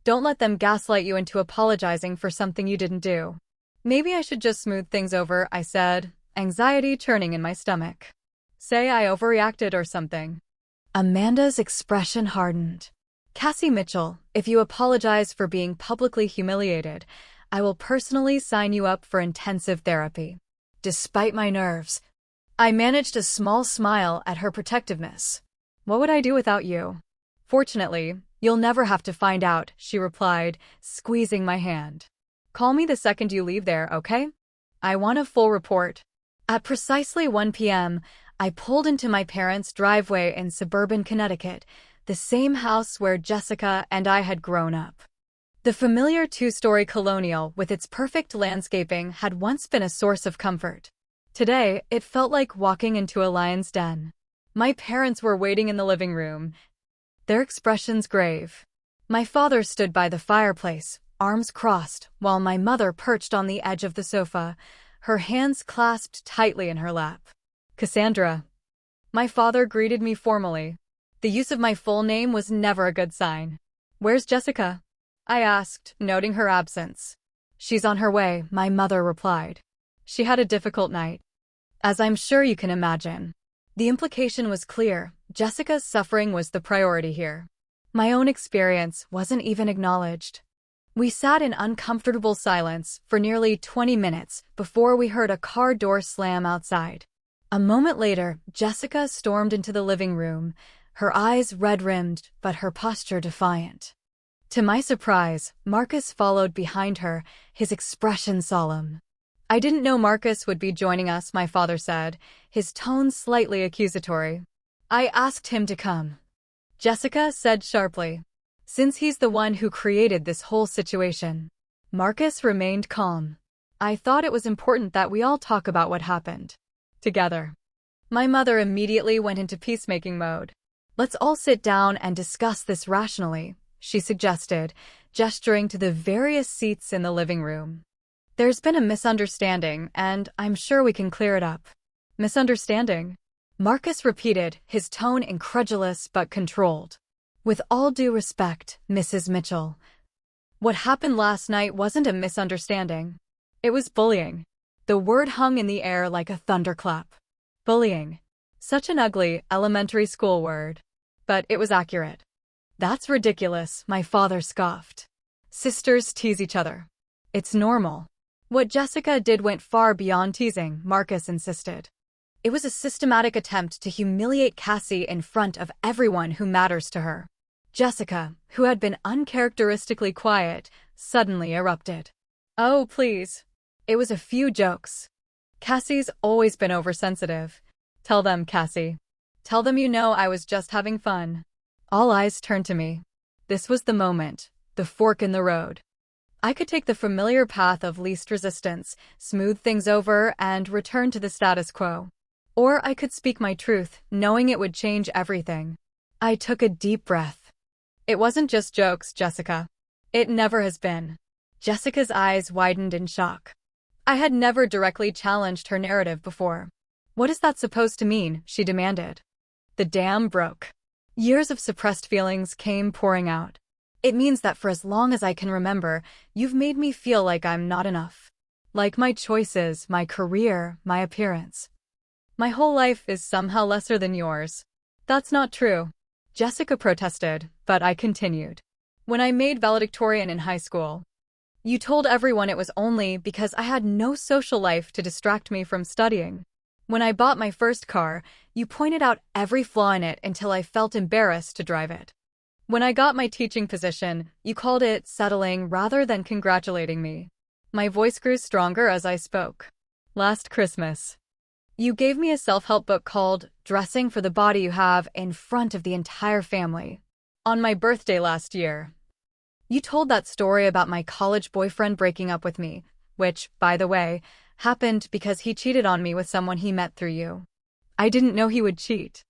Don't let them gaslight you into apologizing for something you didn't do. Maybe I should just smooth things over, I said, anxiety churning in my stomach. Say I overreacted or something. Amanda's expression hardened. Cassie Mitchell, if you apologize for being publicly humiliated, I will personally sign you up for intensive therapy. Despite my nerves, I managed a small smile at her protectiveness. What would I do without you? Fortunately, you'll never have to find out, she replied, squeezing my hand. Call me the second you leave there, okay? I want a full report. At precisely 1 p.m., I pulled into my parents' driveway in suburban Connecticut, the same house where Jessica and I had grown up. The familiar two-story colonial with its perfect landscaping had once been a source of comfort. Today, it felt like walking into a lion's den. My parents were waiting in the living room, their expressions grave. My father stood by the fireplace, arms crossed, while my mother perched on the edge of the sofa, her hands clasped tightly in her lap. Cassandra. My father greeted me formally. The use of my full name was never a good sign. Where's Jessica? I asked, noting her absence. She's on her way, my mother replied. She had a difficult night, as I'm sure you can imagine. The implication was clear. Jessica's suffering was the priority here. My own experience wasn't even acknowledged. We sat in uncomfortable silence for nearly 20 minutes before we heard a car door slam outside. A moment later, Jessica stormed into the living room, her eyes red-rimmed, but her posture defiant. To my surprise, Marcus followed behind her, his expression solemn. I didn't know Marcus would be joining us, my father said, his tone slightly accusatory. I asked him to come, Jessica said sharply, since he's the one who created this whole situation. Marcus remained calm. I thought it was important that we all talk about what happened together. My mother immediately went into peacemaking mode. Let's all sit down and discuss this rationally, she suggested, gesturing to the various seats in the living room. There's been a misunderstanding, and I'm sure we can clear it up. Misunderstanding? Marcus repeated, his tone incredulous but controlled. With all due respect, Mrs. Mitchell, what happened last night wasn't a misunderstanding. It was bullying. The word hung in the air like a thunderclap. Bullying. Such an ugly, elementary school word. But it was accurate. That's ridiculous, my father scoffed. Sisters tease each other. It's normal. What Jessica did went far beyond teasing, Marcus insisted. It was a systematic attempt to humiliate Cassie in front of everyone who matters to her. Jessica, who had been uncharacteristically quiet, suddenly erupted. Oh, please. It was a few jokes. Cassie's always been oversensitive. Tell them, Cassie. Tell them you know I was just having fun. All eyes turned to me. This was the moment, the fork in the road. I could take the familiar path of least resistance, smooth things over, and return to the status quo. Or I could speak my truth, knowing it would change everything. I took a deep breath. It wasn't just jokes, Jessica. It never has been. Jessica's eyes widened in shock. I had never directly challenged her narrative before. What is that supposed to mean? She demanded. The dam broke. Years of suppressed feelings came pouring out. It means that for as long as I can remember, you've made me feel like I'm not enough. Like my choices, my career, my appearance. My whole life is somehow lesser than yours. That's not true. Jessica protested, but I continued. When I made valedictorian in high school, you told everyone it was only because I had no social life to distract me from studying. When I bought my first car, you pointed out every flaw in it until I felt embarrassed to drive it. When I got my teaching position, you called it settling rather than congratulating me. My voice grew stronger as I spoke. Last Christmas, you gave me a self-help book called Dressing for the Body You Have in front of the entire family. On my birthday last year, you told that story about my college boyfriend breaking up with me, which, by the way, happened because he cheated on me with someone he met through you. I didn't know he would cheat.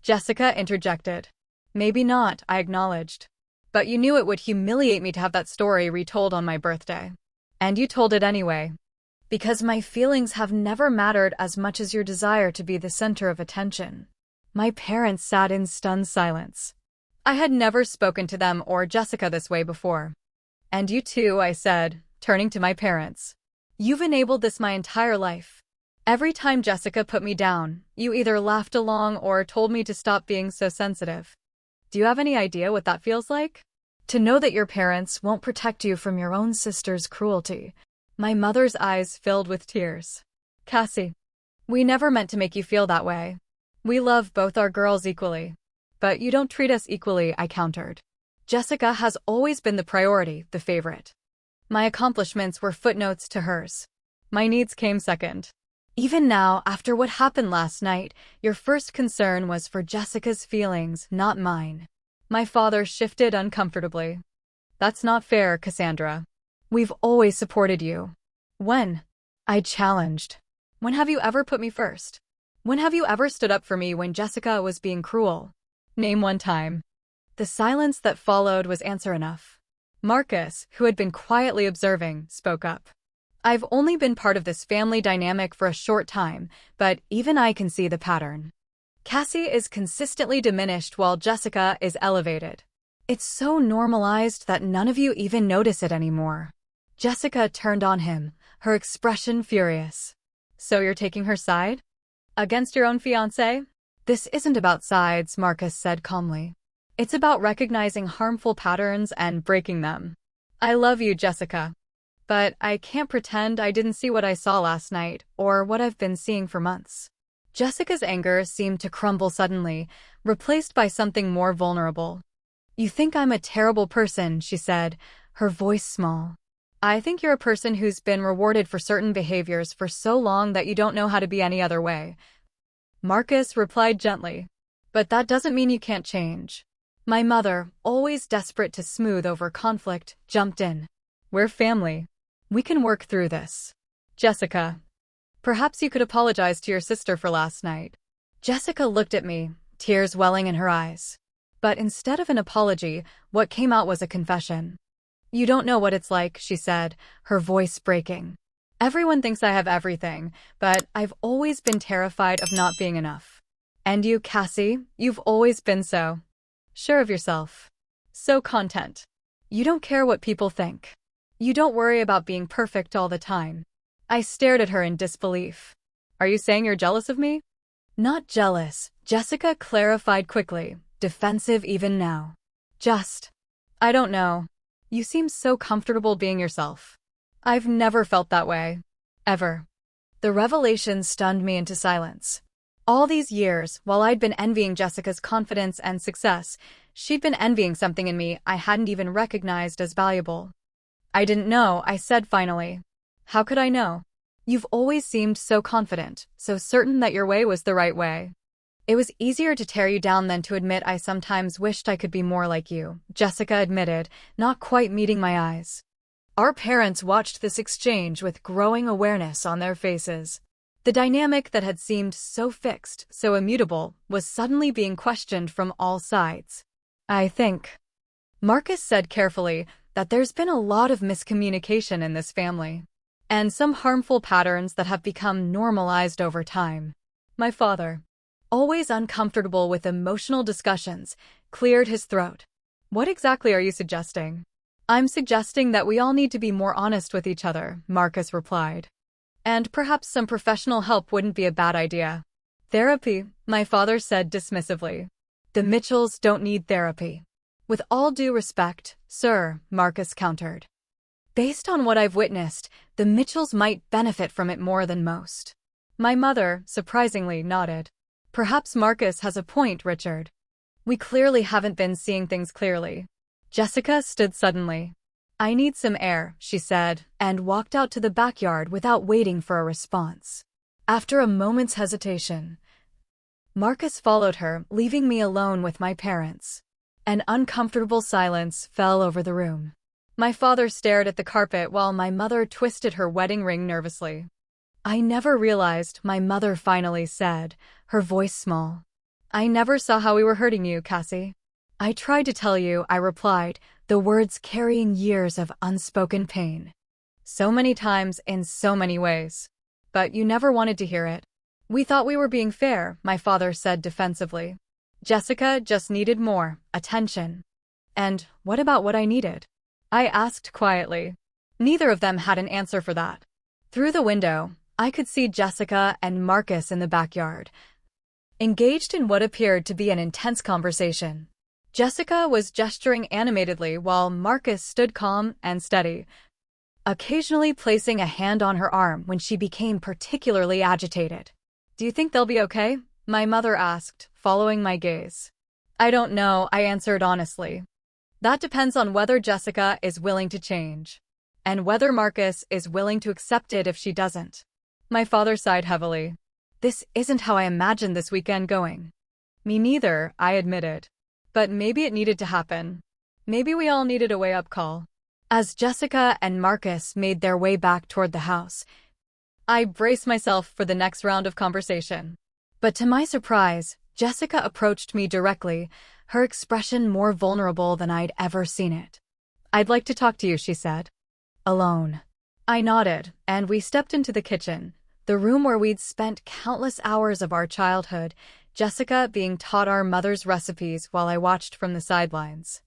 Jessica interjected. Maybe not, I acknowledged. But you knew it would humiliate me to have that story retold on my birthday. And you told it anyway. Because my feelings have never mattered as much as your desire to be the center of attention. My parents sat in stunned silence. I had never spoken to them or Jessica this way before. And you too, I said, turning to my parents. You've enabled this my entire life. Every time Jessica put me down, you either laughed along or told me to stop being so sensitive. Do you have any idea what that feels like? To know that your parents won't protect you from your own sister's cruelty. My mother's eyes filled with tears. Cassie, we never meant to make you feel that way. We love both our girls equally. But you don't treat us equally, I countered. Jessica has always been the priority, the favorite. My accomplishments were footnotes to hers. My needs came second. Even now, after what happened last night, your first concern was for Jessica's feelings, not mine. My father shifted uncomfortably. That's not fair, Cassandra. We've always supported you. When? I challenged. When have you ever put me first? When have you ever stood up for me when Jessica was being cruel? Name one time. The silence that followed was answer enough. Marcus, who had been quietly observing, spoke up. I've only been part of this family dynamic for a short time, but even I can see the pattern. Cassie is consistently diminished while Jessica is elevated. It's so normalized that none of you even notice it anymore. Jessica turned on him, her expression furious. So you're taking her side? Against your own fiancé? This isn't about sides, Marcus said calmly. It's about recognizing harmful patterns and breaking them. I love you, Jessica. But I can't pretend I didn't see what I saw last night, or what I've been seeing for months. Jessica's anger seemed to crumble suddenly, replaced by something more vulnerable. You think I'm a terrible person, she said, her voice small. I think you're a person who's been rewarded for certain behaviors for so long that you don't know how to be any other way. Marcus replied gently. But that doesn't mean you can't change. My mother, always desperate to smooth over conflict, jumped in. We're family. We can work through this. Jessica, perhaps you could apologize to your sister for last night. Jessica looked at me, tears welling in her eyes. But instead of an apology, what came out was a confession. "You don't know what it's like," she said, her voice breaking. "Everyone thinks I have everything, but I've always been terrified of not being enough. And you, Cassie, you've always been so sure of yourself. So content. You don't care what people think. You don't worry about being perfect all the time." I stared at her in disbelief. "Are you saying you're jealous of me?" "Not jealous," Jessica clarified quickly, defensive even now. I don't know. You seem so comfortable being yourself. I've never felt that way. Ever." The revelation stunned me into silence. All these years, while I'd been envying Jessica's confidence and success, she'd been envying something in me I hadn't even recognized as valuable. "I didn't know," I said finally. "How could I know? You've always seemed so confident, so certain that your way was the right way." "It was easier to tear you down than to admit I sometimes wished I could be more like you," Jessica admitted, not quite meeting my eyes. Our parents watched this exchange with growing awareness on their faces. The dynamic that had seemed so fixed, so immutable, was suddenly being questioned from all sides. "I think," Marcus said carefully, "that there's been a lot of miscommunication in this family. And some harmful patterns that have become normalized over time." My father, always uncomfortable with emotional discussions, cleared his throat. "What exactly are you suggesting?" "I'm suggesting that we all need to be more honest with each other," Marcus replied. "And perhaps some professional help wouldn't be a bad idea." "Therapy," my father said dismissively. "The Mitchells don't need therapy." "With all due respect, sir," Marcus countered. "Based on what I've witnessed, the Mitchells might benefit from it more than most." My mother, surprisingly, nodded. "Perhaps Marcus has a point, Richard. We clearly haven't been seeing things clearly." Jessica stood suddenly. "I need some air," she said, and walked out to the backyard without waiting for a response. After a moment's hesitation, Marcus followed her, leaving me alone with my parents. An uncomfortable silence fell over the room. My father stared at the carpet while my mother twisted her wedding ring nervously. "I never realized," my mother finally said, her voice small. "I never saw how we were hurting you, Cassie." "I tried to tell you," I replied, the words carrying years of unspoken pain. "So many times, in so many ways. But you never wanted to hear it." "We thought we were being fair," my father said defensively. "Jessica just needed more attention." "And what about what I needed?" I asked quietly. Neither of them had an answer for that. Through the window, I could see Jessica and Marcus in the backyard, engaged in what appeared to be an intense conversation. Jessica was gesturing animatedly while Marcus stood calm and steady, occasionally placing a hand on her arm when she became particularly agitated. "Do you think they'll be okay?" my mother asked, following my gaze. "I don't know," I answered honestly. "That depends on whether Jessica is willing to change, and whether Marcus is willing to accept it if she doesn't." My father sighed heavily. "This isn't how I imagined this weekend going." "Me neither," I admitted. "But maybe it needed to happen. Maybe we all needed a wake-up call." As Jessica and Marcus made their way back toward the house, I braced myself for the next round of conversation. But to my surprise, Jessica approached me directly, her expression more vulnerable than I'd ever seen it. "I'd like to talk to you," she said. "Alone?" I nodded, and we stepped into the kitchen, the room where we'd spent countless hours of our childhood, Jessica being taught our mother's recipes while I watched from the sidelines.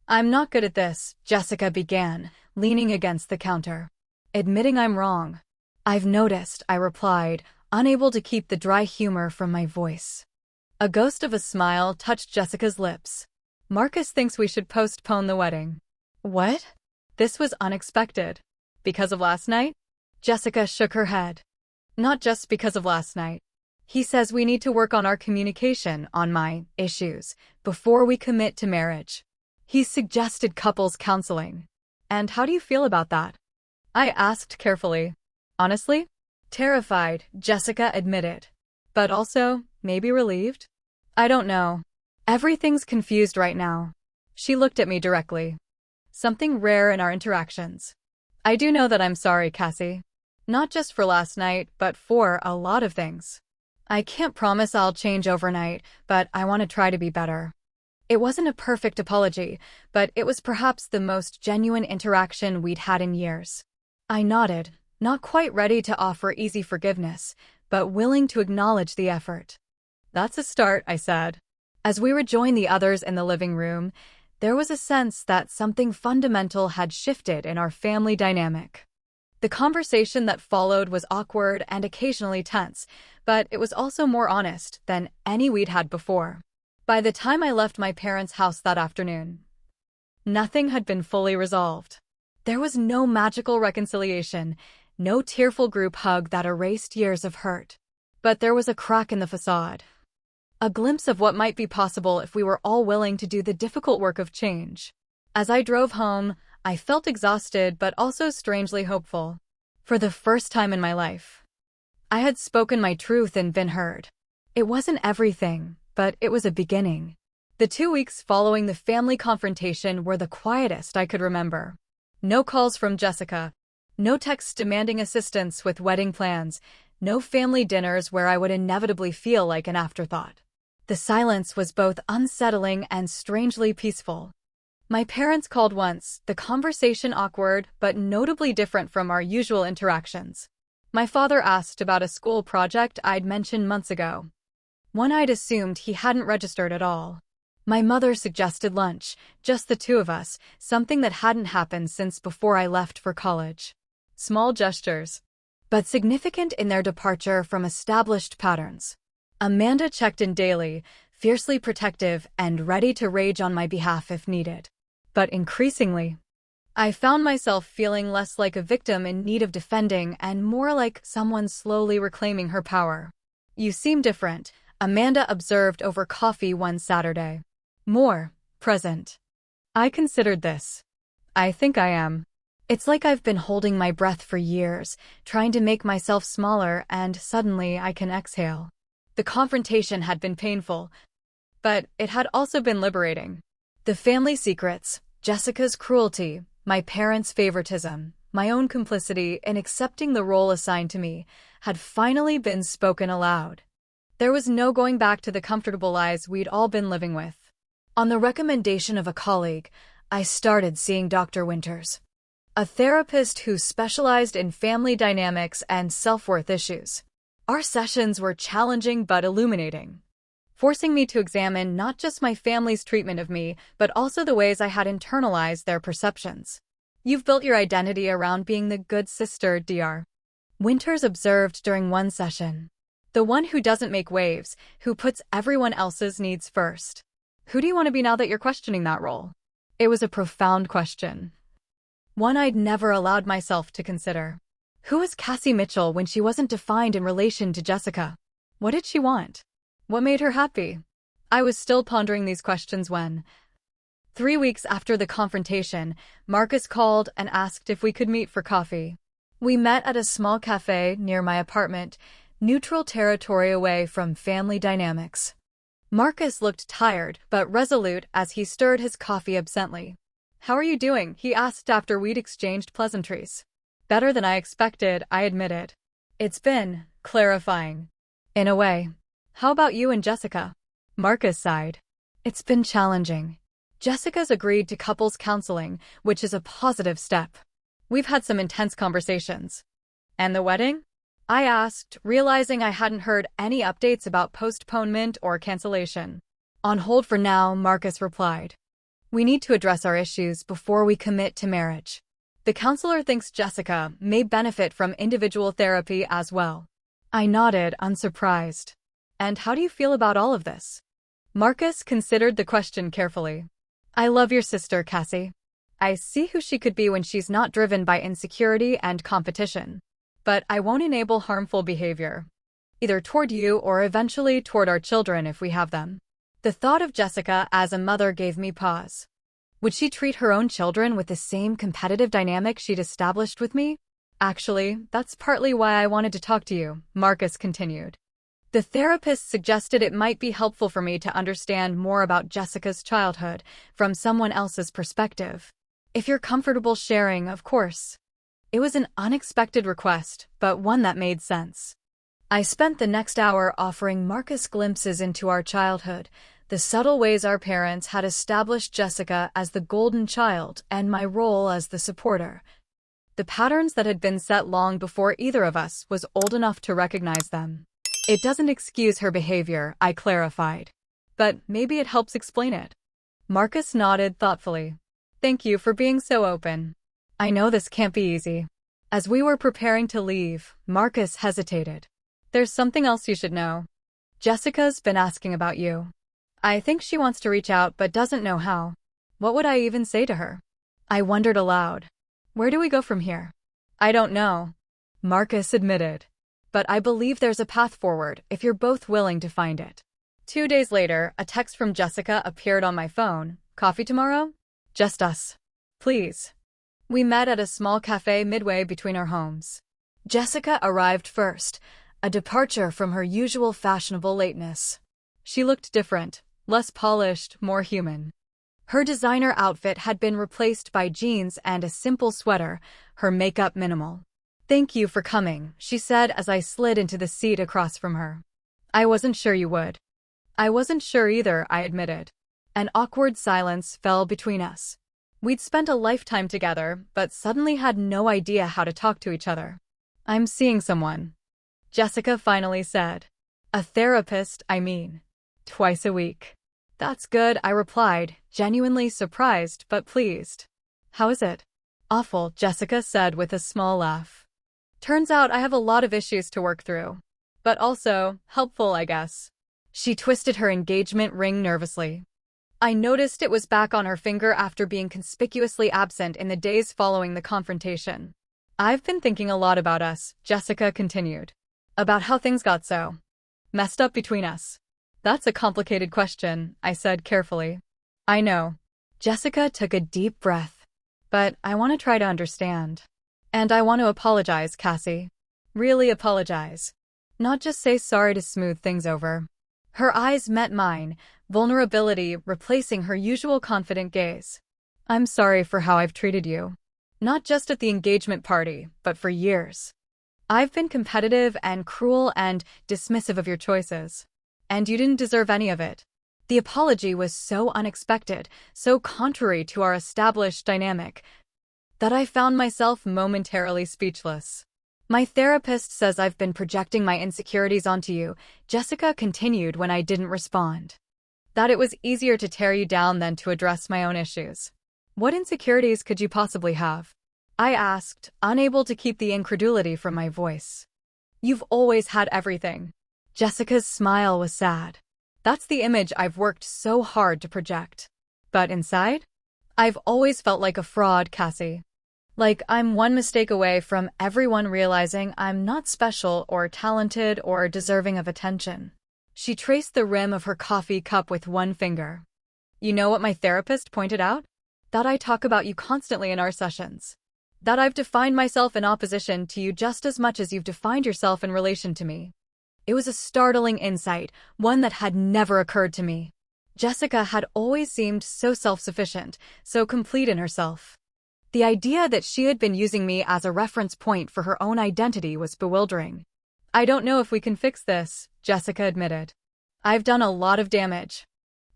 "I'm not good at this," Jessica began, leaning against the counter. "Admitting I'm wrong." "I've noticed," I replied, unable to keep the dry humor from my voice. A ghost of a smile touched Jessica's lips. "Marcus thinks we should postpone the wedding." "What?" This was unexpected. "Because of last night?" Jessica shook her head. "Not just because of last night. He says we need to work on our communication, on my issues, before we commit to marriage. He suggested couples counseling." "And how do you feel about that?" I asked carefully. "Honestly? Terrified," Jessica admitted. "But also, maybe relieved? I don't know. Everything's confused right now." She looked at me directly. Something rare in our interactions. "I do know that I'm sorry, Cassie. Not just for last night, but for a lot of things." I can't promise I'll change overnight, but I want to try to be better. It wasn't a perfect apology, but it was perhaps the most genuine interaction we'd had in years. I nodded, not quite ready to offer easy forgiveness, but willing to acknowledge the effort. That's a start, I said. As we rejoined the others in the living room, there was a sense that something fundamental had shifted in our family dynamic. The conversation that followed was awkward and occasionally tense, but it was also more honest than any we'd had before. By the time I left my parents' house that afternoon, nothing had been fully resolved. There was no magical reconciliation, no tearful group hug that erased years of hurt. But there was a crack in the facade. A glimpse of what might be possible if we were all willing to do the difficult work of change. As I drove home, I felt exhausted but also strangely hopeful. For the first time in my life, I had spoken my truth and been heard. It wasn't everything, but it was a beginning. The 2 weeks following the family confrontation were the quietest I could remember. No calls from Jessica, no texts demanding assistance with wedding plans, no family dinners where I would inevitably feel like an afterthought. The silence was both unsettling and strangely peaceful. My parents called once, the conversation awkward but notably different from our usual interactions. My father asked about a school project I'd mentioned months ago, one I'd assumed he hadn't registered at all. My mother suggested lunch, just the two of us, something that hadn't happened since before I left for college. Small gestures, but significant in their departure from established patterns. Amanda checked in daily, fiercely protective and ready to rage on my behalf if needed. But increasingly, I found myself feeling less like a victim in need of defending and more like someone slowly reclaiming her power. "You seem different," Amanda observed over coffee one Saturday. "More present." I considered this. "I think I am. It's like I've been holding my breath for years, trying to make myself smaller, and suddenly I can exhale." The confrontation had been painful, but it had also been liberating. The family secrets, Jessica's cruelty, my parents' favoritism, my own complicity in accepting the role assigned to me, had finally been spoken aloud. There was no going back to the comfortable lies we'd all been living with. On the recommendation of a colleague, I started seeing Dr. Winters, a therapist who specialized in family dynamics and self-worth issues. Our sessions were challenging but illuminating, forcing me to examine not just my family's treatment of me, but also the ways I had internalized their perceptions. "You've built your identity around being the good sister, Dr. Winters observed during one session. The one who doesn't make waves, who puts everyone else's needs first. Who do you want to be now that you're questioning that role?" It was a profound question, one I'd never allowed myself to consider. Who was Cassie Mitchell when she wasn't defined in relation to Jessica? What did she want? What made her happy? I was still pondering these questions when, 3 weeks after the confrontation, Marcus called and asked if we could meet for coffee. We met at a small cafe near my apartment, neutral territory away from family dynamics. Marcus looked tired but resolute as he stirred his coffee absently. "How are you doing?" he asked after we'd exchanged pleasantries. "Better than I expected," I admitted. "It's been clarifying. In a way. How about you and Jessica?" Marcus sighed. "It's been challenging. Jessica's agreed to couples counseling, which is a positive step. We've had some intense conversations." "And the wedding?" I asked, realizing I hadn't heard any updates about postponement or cancellation. "On hold for now," Marcus replied. "We need to address our issues before we commit to marriage." The counselor thinks Jessica may benefit from individual therapy as well. I nodded, unsurprised. "And how do you feel about all of this?" Marcus considered the question carefully. "I love your sister, Cassie. I see who she could be when she's not driven by insecurity and competition. But I won't enable harmful behavior, either toward you or eventually toward our children if we have them." The thought of Jessica as a mother gave me pause. Would she treat her own children with the same competitive dynamic she'd established with me? "Actually, that's partly why I wanted to talk to you," Marcus continued. The therapist suggested it might be helpful for me to understand more about Jessica's childhood from someone else's perspective. "If you're comfortable sharing, of course." It was an unexpected request, but one that made sense. I spent the next hour offering Marcus glimpses into our childhood, the subtle ways our parents had established Jessica as the golden child and my role as the supporter. The patterns that had been set long before either of us was old enough to recognize them. It doesn't excuse her behavior, I clarified. But maybe it helps explain it. Marcus nodded thoughtfully. Thank you for being so open. I know this can't be easy. As we were preparing to leave, Marcus hesitated. There's something else you should know. Jessica's been asking about you. I think she wants to reach out but doesn't know how. What would I even say to her? I wondered aloud. Where do we go from here? I don't know, Marcus admitted. But I believe there's a path forward if you're both willing to find it. 2 days later, a text from Jessica appeared on my phone. Coffee tomorrow? Just us. Please. We met at a small cafe midway between our homes. Jessica arrived first, a departure from her usual fashionable lateness. She looked different, less polished, more human. Her designer outfit had been replaced by jeans and a simple sweater, her makeup minimal. Thank you for coming, she said as I slid into the seat across from her. I wasn't sure you would. I wasn't sure either, I admitted. An awkward silence fell between us. We'd spent a lifetime together, but suddenly had no idea how to talk to each other. I'm seeing someone, Jessica finally said. A therapist, I mean. Twice a week. That's good, I replied, genuinely surprised but pleased. How is it? Awful, Jessica said with a small laugh. Turns out I have a lot of issues to work through. But also, helpful, I guess. She twisted her engagement ring nervously. I noticed it was back on her finger after being conspicuously absent in the days following the confrontation. I've been thinking a lot about us, Jessica continued. About how things got so messed up between us. That's a complicated question, I said carefully. I know. Jessica took a deep breath. But I want to try to understand. And I want to apologize, Cassie. Really apologize. Not just say sorry to smooth things over. Her eyes met mine, vulnerability replacing her usual confident gaze. I'm sorry for how I've treated you. Not just at the engagement party, but for years. I've been competitive and cruel and dismissive of your choices. And you didn't deserve any of it. The apology was so unexpected, so contrary to our established dynamic, that I found myself momentarily speechless. My therapist says I've been projecting my insecurities onto you, Jessica continued when I didn't respond. That it was easier to tear you down than to address my own issues. What insecurities could you possibly have? I asked, unable to keep the incredulity from my voice. You've always had everything. Jessica's smile was sad. That's the image I've worked so hard to project. But inside? I've always felt like a fraud, Cassie. Like I'm one mistake away from everyone realizing I'm not special or talented or deserving of attention. She traced the rim of her coffee cup with one finger. You know what my therapist pointed out? That I talk about you constantly in our sessions. That I've defined myself in opposition to you just as much as you've defined yourself in relation to me. It was a startling insight, one that had never occurred to me. Jessica had always seemed so self-sufficient, so complete in herself. The idea that she had been using me as a reference point for her own identity was bewildering. I don't know if we can fix this, Jessica admitted. I've done a lot of damage.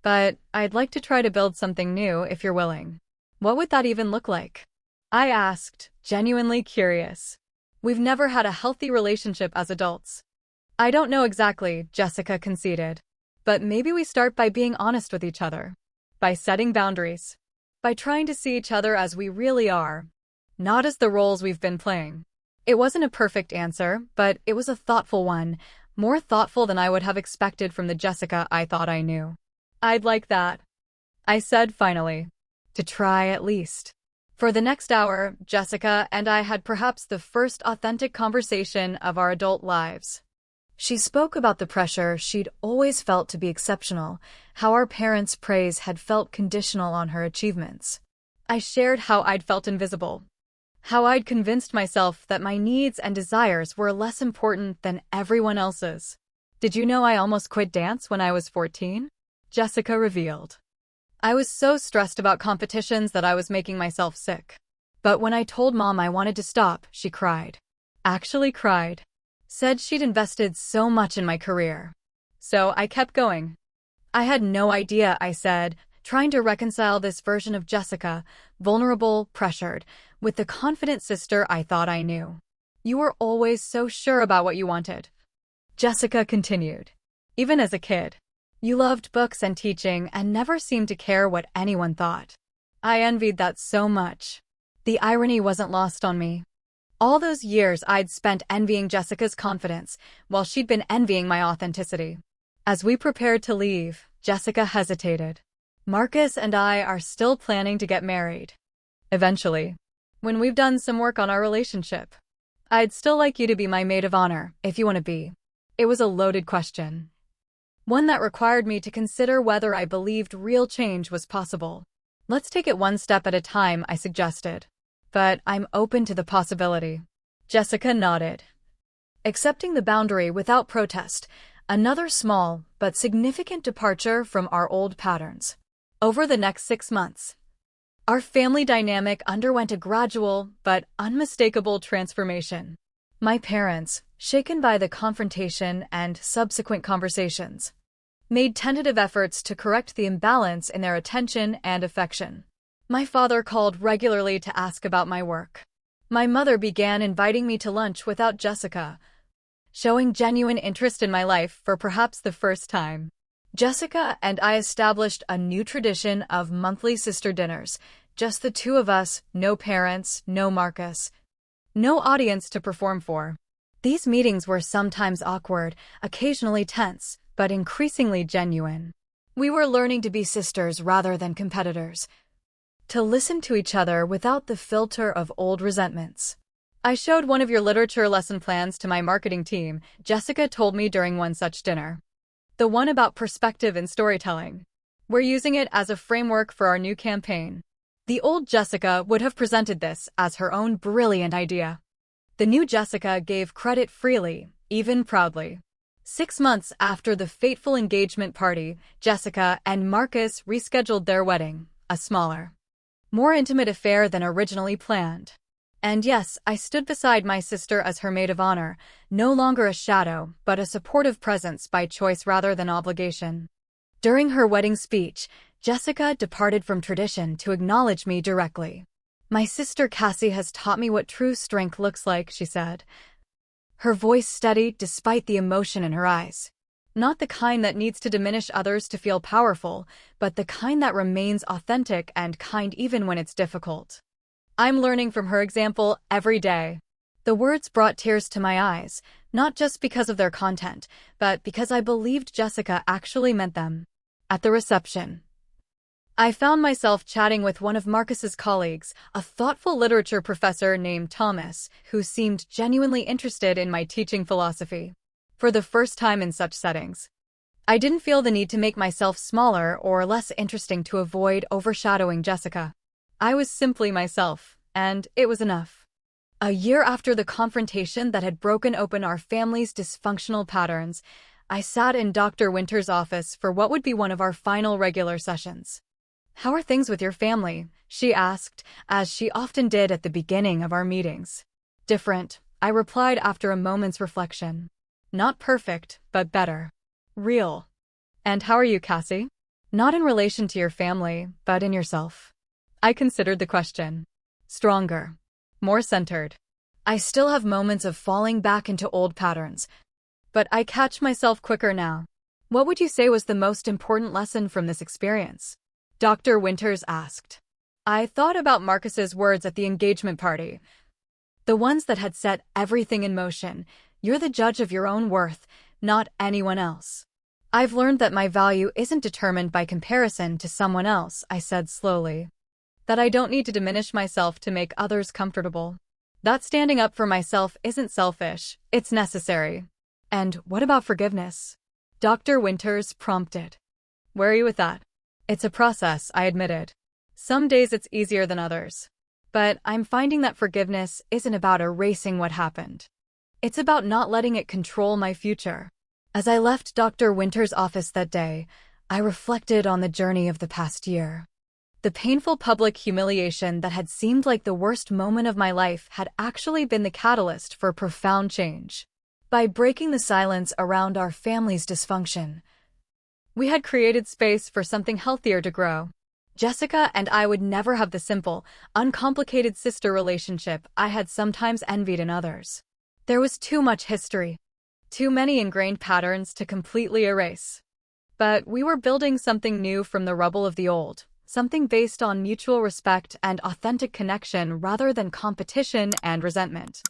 But I'd like to try to build something new if you're willing. What would that even look like? I asked, genuinely curious. We've never had a healthy relationship as adults. I don't know exactly, Jessica conceded. But maybe we start by being honest with each other. By setting boundaries. By trying to see each other as we really are. Not as the roles we've been playing. It wasn't a perfect answer, but it was a thoughtful one. More thoughtful than I would have expected from the Jessica I thought I knew. I'd like that, I said finally. To try at least. For the next hour, Jessica and I had perhaps the first authentic conversation of our adult lives. She spoke about the pressure she'd always felt to be exceptional, how our parents' praise had felt conditional on her achievements. I shared how I'd felt invisible, how I'd convinced myself that my needs and desires were less important than everyone else's. Did you know I almost quit dance when I was 14? Jessica revealed. I was so stressed about competitions that I was making myself sick. But when I told Mom I wanted to stop, she cried. Actually cried. Said she'd invested so much in my career. So I kept going. I had no idea, I said, trying to reconcile this version of Jessica, vulnerable, pressured, with the confident sister I thought I knew. You were always so sure about what you wanted. Jessica continued. Even as a kid. You loved books and teaching and never seemed to care what anyone thought. I envied that so much. The irony wasn't lost on me. All those years I'd spent envying Jessica's confidence, while she'd been envying my authenticity. As we prepared to leave, Jessica hesitated. Marcus and I are still planning to get married. Eventually. When we've done some work on our relationship. I'd still like you to be my maid of honor, if you want to be. It was a loaded question. One that required me to consider whether I believed real change was possible. Let's take it one step at a time, I suggested. But I'm open to the possibility. Jessica nodded. Accepting the boundary without protest, another small but significant departure from our old patterns. Over the next 6 months, our family dynamic underwent a gradual but unmistakable transformation. My parents, shaken by the confrontation and subsequent conversations, made tentative efforts to correct the imbalance in their attention and affection. My father called regularly to ask about my work. My mother began inviting me to lunch without Jessica, showing genuine interest in my life for perhaps the first time. Jessica and I established a new tradition of monthly sister dinners, just the two of us, no parents, no Marcus, no audience to perform for. These meetings were sometimes awkward, occasionally tense, but increasingly genuine. We were learning to be sisters rather than competitors, to listen to each other without the filter of old resentments. I showed one of your literature lesson plans to my marketing team, Jessica told me during one such dinner. The one about perspective and storytelling. We're using it as a framework for our new campaign. The old Jessica would have presented this as her own brilliant idea. The new Jessica gave credit freely, even proudly. 6 months after the fateful engagement party, Jessica and Marcus rescheduled their wedding, a smaller, more intimate affair than originally planned. And yes, I stood beside my sister as her maid of honor, no longer a shadow, but a supportive presence by choice rather than obligation. During her wedding speech, Jessica departed from tradition to acknowledge me directly. My sister Cassie has taught me what true strength looks like, she said. Her voice steady despite the emotion in her eyes. Not the kind that needs to diminish others to feel powerful, but the kind that remains authentic and kind even when it's difficult. I'm learning from her example every day. The words brought tears to my eyes, not just because of their content, but because I believed Jessica actually meant them. At the reception, I found myself chatting with one of Marcus's colleagues, a thoughtful literature professor named Thomas, who seemed genuinely interested in my teaching philosophy. For the first time in such settings, I didn't feel the need to make myself smaller or less interesting to avoid overshadowing Jessica. I was simply myself, and it was enough. A year after the confrontation that had broken open our family's dysfunctional patterns, I sat in Dr. Winter's office for what would be one of our final regular sessions. "How are things with your family?" she asked, as she often did at the beginning of our meetings. "Different," I replied after a moment's reflection. "Not perfect, but better. Real." "And how are you, Cassie?" "Not in relation to your family, but in yourself." I considered the question. "Stronger. More centered. I still have moments of falling back into old patterns, but I catch myself quicker now." "What would you say was the most important lesson from this experience?" Dr. Winters asked. I thought about Marcus's words at the engagement party. The ones that had set everything in motion. "You're the judge of your own worth, not anyone else." "I've learned that my value isn't determined by comparison to someone else," I said slowly. "That I don't need to diminish myself to make others comfortable. That standing up for myself isn't selfish, it's necessary." "And what about forgiveness?" Dr. Winters prompted. "Where are you with that?" "It's a process," I admitted. "Some days it's easier than others. But I'm finding that forgiveness isn't about erasing what happened. It's about not letting it control my future." As I left Dr. Winter's office that day, I reflected on the journey of the past year. The painful public humiliation that had seemed like the worst moment of my life had actually been the catalyst for profound change. By breaking the silence around our family's dysfunction, we had created space for something healthier to grow. Jessica and I would never have the simple, uncomplicated sister relationship I had sometimes envied in others. There was too much history, too many ingrained patterns to completely erase. But we were building something new from the rubble of the old, something based on mutual respect and authentic connection rather than competition and resentment.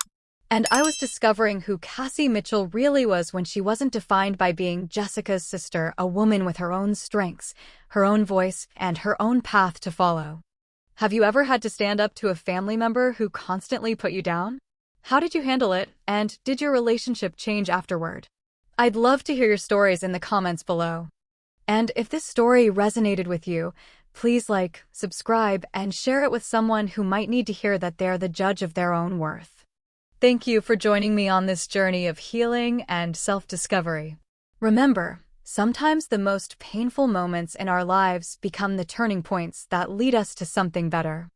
And I was discovering who Cassie Mitchell really was when she wasn't defined by being Jessica's sister, a woman with her own strengths, her own voice, and her own path to follow. Have you ever had to stand up to a family member who constantly put you down? How did you handle it, and did your relationship change afterward? I'd love to hear your stories in the comments below. And if this story resonated with you, please like, subscribe, and share it with someone who might need to hear that they're the judge of their own worth. Thank you for joining me on this journey of healing and self-discovery. Remember, sometimes the most painful moments in our lives become the turning points that lead us to something better.